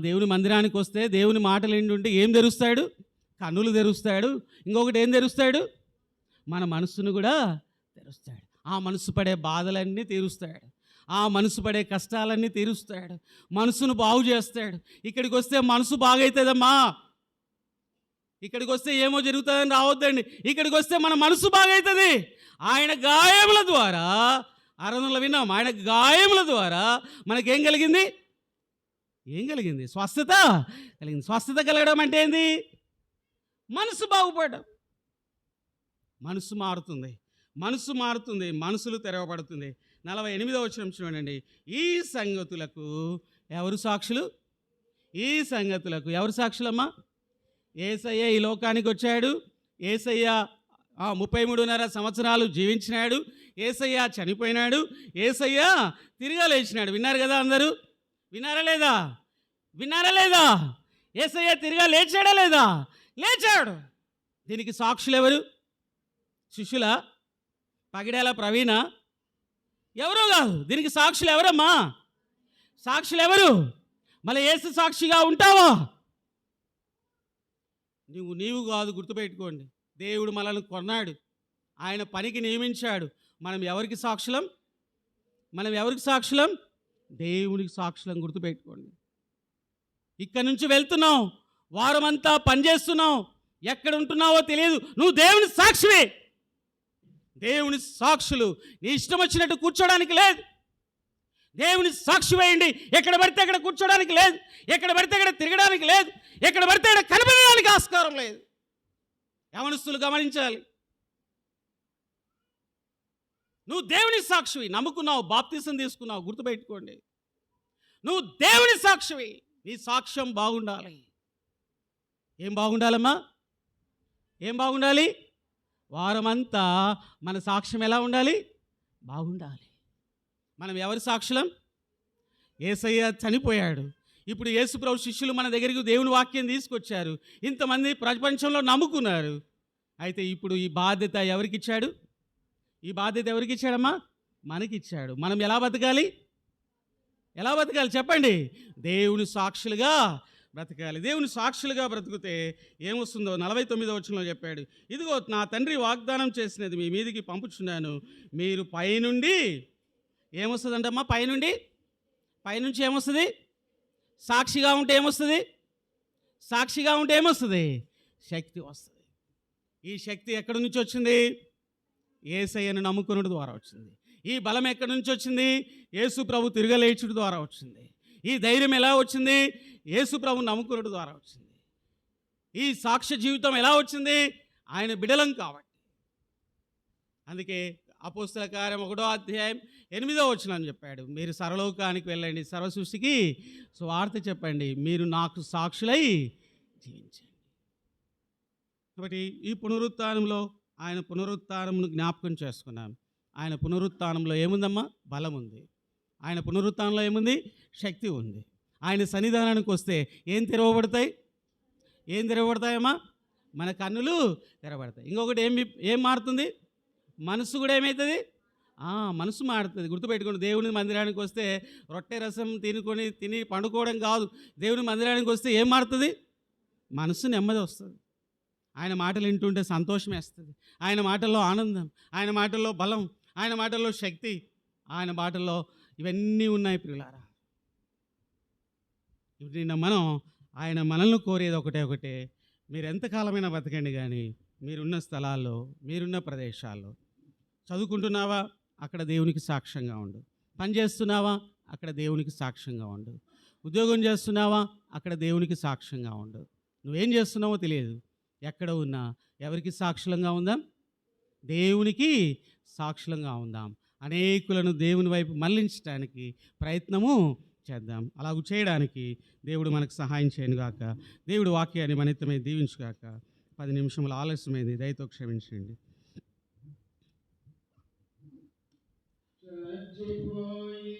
దేవుని మందిరానికి వస్తే దేవుని మాటలు ఏంటంటే ఏం తెరుస్తాడు? కన్నులు తెరుస్తాడు. ఇంకొకటి ఏం తెరుస్తాడు? మన మనస్సును కూడా తెరుస్తాడు. ఆ మనసు పడే బాధలన్నీ తీరుస్తాడు. ఆ మనసు పడే కష్టాలన్నీ తీరుస్తాడు. మనసును బాగు చేస్తాడు. ఇక్కడికి వస్తే మనసు బాగవుతుందమ్మా. ఇక్కడికి వస్తే ఏమో జరుగుతుందని రావద్దండి. ఇక్కడికి వస్తే మన మనసు బాగవుతుంది. ఆయన గాయముల ద్వారా, ఆరాధనలో విన్నాం, ఆయన గాయముల ద్వారా మనకేం కలిగింది? స్వస్థత కలిగింది. స్వస్థత కలగడం అంటే ఏంది? మనసు బాగుపడడం. మనసు మారుతుంది, మనసులు తెరవబడుతుంది. 48వ వచనం చూడండి. ఈ సంగతులకు ఎవరు సాక్షులు? ఎవరు సాక్షులమ్మా? యేసయ్య ఈ లోకానికి వచ్చాడు. యేసయ్య 33.5 సంవత్సరాలు జీవించినాడు. యేసయ్య చనిపోయినాడు. యేసయ్య తిరిగా లేచినాడు. విన్నారు కదా అందరూ? విన్నారా లేదా? యేసయ్య తిరిగా లేచాడా లేదా? లేచాడు. దీనికి సాక్షులు ఎవరు? శిష్యుల? పగిడేల ప్రవీణ? ఎవరో కాదు. దీనికి సాక్షులు ఎవరమ్మా? సాక్షులు ఎవరు? మళ్ళీ యేసు సాక్షిగా ఉంటావా? నీవు కాదు, గుర్తుపెట్టుకోండి. దేవుడు మనల్ని కొన్నాడు, ఆయన పనికి నియమించాడు. మనం ఎవరికి సాక్షులం? దేవునికి సాక్షులం. గుర్తుపెట్టుకోండి. ఇక్కడి నుంచి వెళ్తున్నాం, వారమంతా పనిచేస్తున్నాం, ఎక్కడ ఉంటున్నావో తెలియదు, నువ్వు దేవుని సాక్షివే. దేవుని సాక్షులు నీ ఇష్టం వచ్చినట్టు కూర్చోడానికి లేదు. దేవుని సాక్షి వేయండి. ఎక్కడ పడితే అక్కడ కూర్చోడానికి లేదు, ఎక్కడ పడితే అక్కడ తిరగడానికి లేదు, ఎక్కడ పడితే అక్కడ కనపడడానికి ఆస్కారం లేదు. యవనస్తులు గమనించాలి. నువ్వు దేవుని సాక్షివి. నమ్ముకున్నావు, బాప్తిసం తీసుకున్నావు, గుర్తుపెట్టుకోండి. నువ్వు దేవుని సాక్షివి. నీ సాక్ష్యం బాగుండాలి. ఏం బాగుండాలమ్మా? ఏం బాగుండాలి? వారమంతా మన సాక్ష్యం ఎలా ఉండాలి? బాగుండాలి. మనం ఎవరి సాక్షులం? యేసయ్య చనిపోయాడు. ఇప్పుడు యేసుప్రభు శిష్యులు మన దగ్గరికి దేవుని వాక్యం తీసుకొచ్చారు. ఇంతమంది ప్రపంచంలో నమ్ముకున్నారు. అయితే ఇప్పుడు ఈ బాధ్యత ఎవరికి ఇచ్చాడు? ఈ బాధ్యత ఎవరికి ఇచ్చాడమ్మా? మనకిచ్చాడు. మనం ఎలా బతకాలి? ఎలా బతకాలి చెప్పండి? దేవుని సాక్షులుగా బ్రతకాలి. దేవుని సాక్షులుగా బ్రతికితే ఏమొస్తుందో 49వ వచనంలో చెప్పాడు. ఇదిగో నా తండ్రి వాగ్దానం చేసినది మీ మీదికి పంపుచున్నాను. మీరు పైనుండి ఏమొస్తుందంటమ్మా? పైనుంచి ఏమొస్తుంది? సాక్షిగా ఉంటే ఏమొస్తుంది? సాక్షిగా ఉంటే ఏమొస్తుంది? శక్తి వస్తుంది. ఈ శక్తి ఎక్కడి నుంచి వచ్చింది? యేసయ్యను నమ్ముకునుడు ద్వారా వచ్చింది. ఈ బలం ఎక్కడి నుంచి వచ్చింది? యేసు ప్రభు తిరగలేచుడు ద్వారా వచ్చింది. ఈ ధైర్యం ఎలా వచ్చింది? యేసు ప్రభు నమ్ముకునుడు ద్వారా వచ్చింది. ఈ సాక్ష్య జీవితం ఎలా వచ్చింది? ఆయన బిడలం కాబట్టి. అందుకే అపోస్తల కార్యం 1వ అధ్యాయం 8వ వచనం చెప్పాడు, మీరు సర్వలోకానికి వెళ్ళండి, సర్వసృష్టికి సువార్త చెప్పండి, మీరు నాకు సాక్షులై జీవించండి. కాబట్టి ఈ పునరుత్థానంలో ఆయన పునరుత్థానమును జ్ఞాపకం చేసుకున్నాం. ఆయన పునరుత్థానంలో ఏముందమ్మా? బలం ఉంది. ఆయన పునరుత్థానంలో ఏముంది? శక్తి ఉంది. ఆయన సన్నిధానానికి వస్తే ఏం తెరవబడతాయమ్మా? మన కన్నులు తెరబడతాయి. ఇంకొకటి ఏం మారుతుంది? మనసు కూడా ఏమవుతుంది? మనసు మారుతుంది. గుర్తుపెట్టుకోండి, దేవుని మందిరానికి వస్తే రొట్టె రసం తిని పండుకోవడం కాదు. దేవుని మందిరానికి వస్తే ఏం మారుతుంది? మనసు నెమ్మది వస్తుంది. ఆయన మాటలు వింటుంటే సంతోషం వేస్తుంది. ఆయన మాటల్లో ఆనందం, ఆయన మాటల్లో బలం, ఆయన మాటల్లో శక్తి, ఆయన మాటల్లో ఇవన్నీ ఉన్నాయి ప్రియులారా. ఇప్పుడు మనం ఆయన మనల్ని కోరేది ఒకటే, మీరు ఎంతకాలమైనా బతకండి, కానీ మీరున్న స్థలాల్లో, మీరున్న ప్రదేశాల్లో చదువుకుంటున్నావా? అక్కడ దేవునికి సాక్ష్యంగా ఉండు. పని చేస్తున్నావా? అక్కడ దేవునికి సాక్ష్యంగా ఉండు. ఉద్యోగం చేస్తున్నావా? అక్కడ దేవునికి సాక్ష్యంగా ఉండు. నువ్వేం చేస్తున్నావో తెలియదు. ఎక్కడ ఉన్నా ఎవరికి సాక్షులంగా ఉందాం? దేవునికి సాక్షులంగా ఉందాం. అనేకులను దేవుని వైపు మళ్లించడానికి ప్రయత్నము చేద్దాం. అలాగ చేయడానికి దేవుడు మనకు సహాయం చేయనుగాక. దేవుడు వాక్యాన్ని మనితమే దీవించుగాక. 10 నిమిషములు ఆలస్యమైంది, దయతో క్షమించండి. చచ్చిపోయి